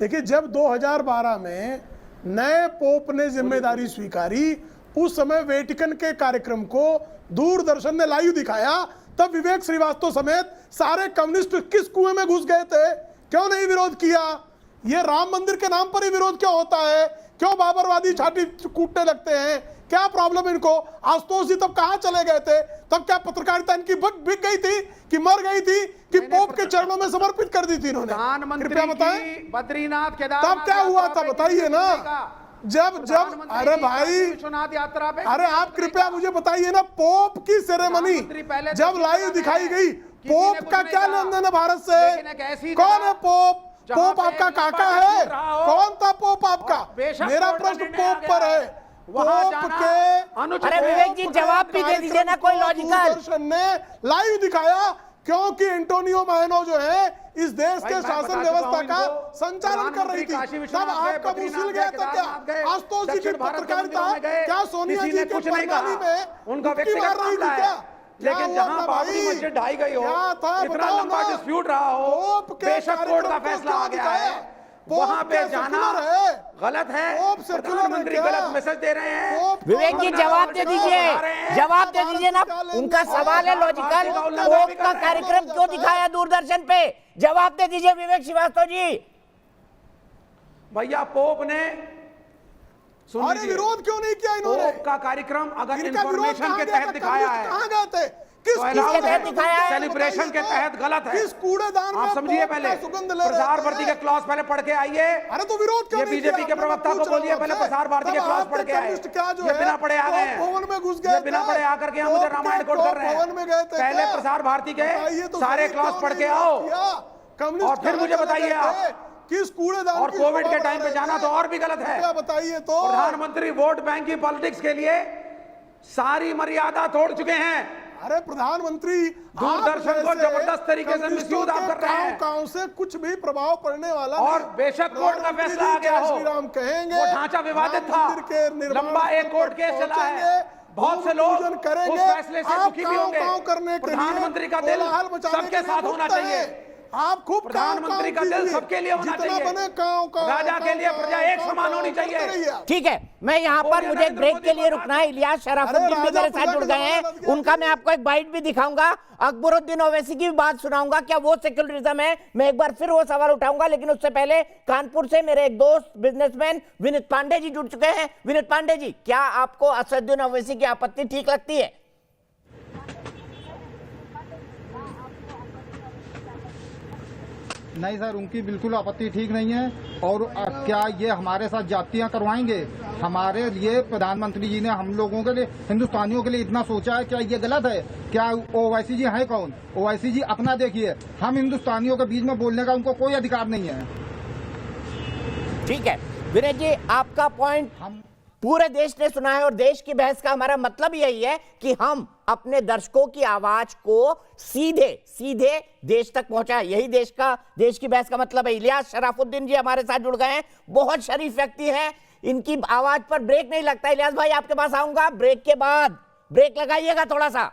देखिए जब 2012 में नए पोप ने जिम्मेदारी स्वीकारी, उस समय वेटिकन के कार्यक्रम को दूरदर्शन ने लाइव दिखाया, तब विवेक श्रीवास्तव समेत सारे कम्युनिस्ट किस कुएं में घुस गए थे? क्यों नहीं विरोध किया? ये राम मंदिर के नाम पर ही विरोध क्यों होता है? क्यों बाबरवादी छाती कूटने लगते हैं? क्या प्रॉब्लम इनको? आशुतोष जी तब कहां चले गए थे? तब क्या पत्रकारिता इनकी बिक गई थी कि मर गई थी कि पोप के चरणों में समर्पित कर दी थी इन्होंने? कृपया बताएं, बद्रीनाथ तब क्या हुआ था? बताइए ना। जब अरे भाई, विश्वनाथ यात्रा पे, अरे आप कृपया मुझे बताइए ना, पोप की सेरेमनी जब लाइव दिखाई गई, पोप का क्या लेन देन है भारत से? कौन है पोप? पोप आपका काका है? कौन था पोप आपका? मेरा प्रश्न पोप पर है। पोप के, अरे विवेक जी जवाब भी दे दीजिए ना, कोई लॉजिकल। दूरदर्शन ने लाइव दिखाया क्योंकि एंटोनियो मैनो जो है इस देश के शासन व्यवस्था का संचालन कर रही थी। तब आपका मुंह सिल गया था क्या? आशुतोष जी की पत्रकारिता क्या सोनिया जी के प्रणाली में उनका डुबकी मार रही थी क्या? लेकिन जहां बाबरी मस्जिद ढाई गई हो, इतना लंबा डिस्प्यूट रहा हो, बेशक कोर्ट का फैसला आ गया है, वहां पे जाना गलत है। प्रधानमंत्री गलत मैसेज दे रहे हैं। विवेक जी जवाब दे दीजिए ना, उनका सवाल है लॉजिकल, पोप का कार्यक्रम क्यों दिखाया दूरदर्शन पे? जवाब दे दीजिए विवेक श्रीवास्तव जी। भैया पोप ने अरे विरोध क्यों नहीं किया इन्होंने? पोप का कार्यक्रम अगर इंफॉर्मेशन के तहत दिखाया है, कहां गए थे? किसके तहत दिखाया है? सेलिब्रेशन के तहत गलत है। किस कूड़ेदान में आप समझिए, पहले प्रसार भारती के क्लॉज पहले पढ़ के आइए। अरे तो विरोध क्यों ये नहीं? बीजेपी के प्रवक्ता को बोलिए पहले प्रसार भारती के क्लॉज पढ़ के आए। ये बिना पढ़े आ गए, भवन में घुस गए, बिना पढ़े आकर के मुझे रामायण कोट कर रहे हैं। पहले प्रसार भारती के सारे क्लॉज पढ़ के आओ और फिर मुझे बताइए आप किस कूड़ेदान। और कोविड के टाइम पे जाना तो और भी गलत है। बताइए तो। प्रधानमंत्री वोट बैंक की पॉलिटिक्स के लिए सारी मर्यादा तोड़ चुके हैं। अरे प्रधानमंत्री, दूरदर्शन को जबरदस्त तरीके से मिसयूज आप कर रहे हैं। गांव से कुछ भी प्रभाव पड़ने वाला और बेशक कोर्ट का फैसला आ गया हो, श्रीराम कहेंगे, वो ढांचा विवादित था, लंबा एक कोर्ट केस चला है, बहुत से लोग उस फैसले से दुखी भी होंगे। प्रधानमंत्री का दिल सबके साथ होना चाहिए। आप खूब प्रधानमंत्री का दिल सबके लिए होना चाहिए। राजा के लिए प्रजा एक समान होनी चाहिए। ठीक है, मैं यहाँ पर मुझे एक ब्रेक के लिए रुकना है। इलियास शराफुद्दीन भी मेरे साथ जुड़ गए हैं, उनका मैं आपको एक बाइट भी दिखाऊंगा। अकबरुद्दीन ओवैसी की भी बात सुनाऊंगा, क्या वो सेक्युलरिज्म है? मैं एक बार फिर वो सवाल उठाऊंगा, लेकिन उससे पहले कानपुर से मेरे एक दोस्त बिजनेसमैन विनीत पांडे जी जुड़ चुके हैं। विनीत पांडे जी, क्या आपको असदुद्दीन ओवैसी की आपत्ति ठीक लगती है? नहीं सर, उनकी बिल्कुल आपत्ति ठीक नहीं है। और क्या ये हमारे साथ जातियां करवाएंगे? हमारे लिए प्रधानमंत्री जी ने हम लोगों के लिए, हिंदुस्तानियों के लिए इतना सोचा है, क्या ये गलत है? क्या ओवैसी जी हैं कौन? ओवैसी जी अपना देखिए, हम हिंदुस्तानियों के बीच में बोलने का उनको कोई अधिकार नहीं है। ठीक है विनय जी, आपका पॉइंट पूरे देश ने सुना है और देश की बहस का हमारा मतलब यही है कि हम अपने दर्शकों की आवाज को सीधे सीधे देश तक पहुंचाएं। यही देश की बहस का मतलब है। इलियास शराफुद्दीन जी हमारे साथ जुड़ गए हैं, बहुत शरीफ व्यक्ति हैं, इनकी आवाज पर ब्रेक नहीं लगता। इलियास भाई आपके पास आऊंगा ब्रेक के बाद, ब्रेक लगाइएगा थोड़ा सा।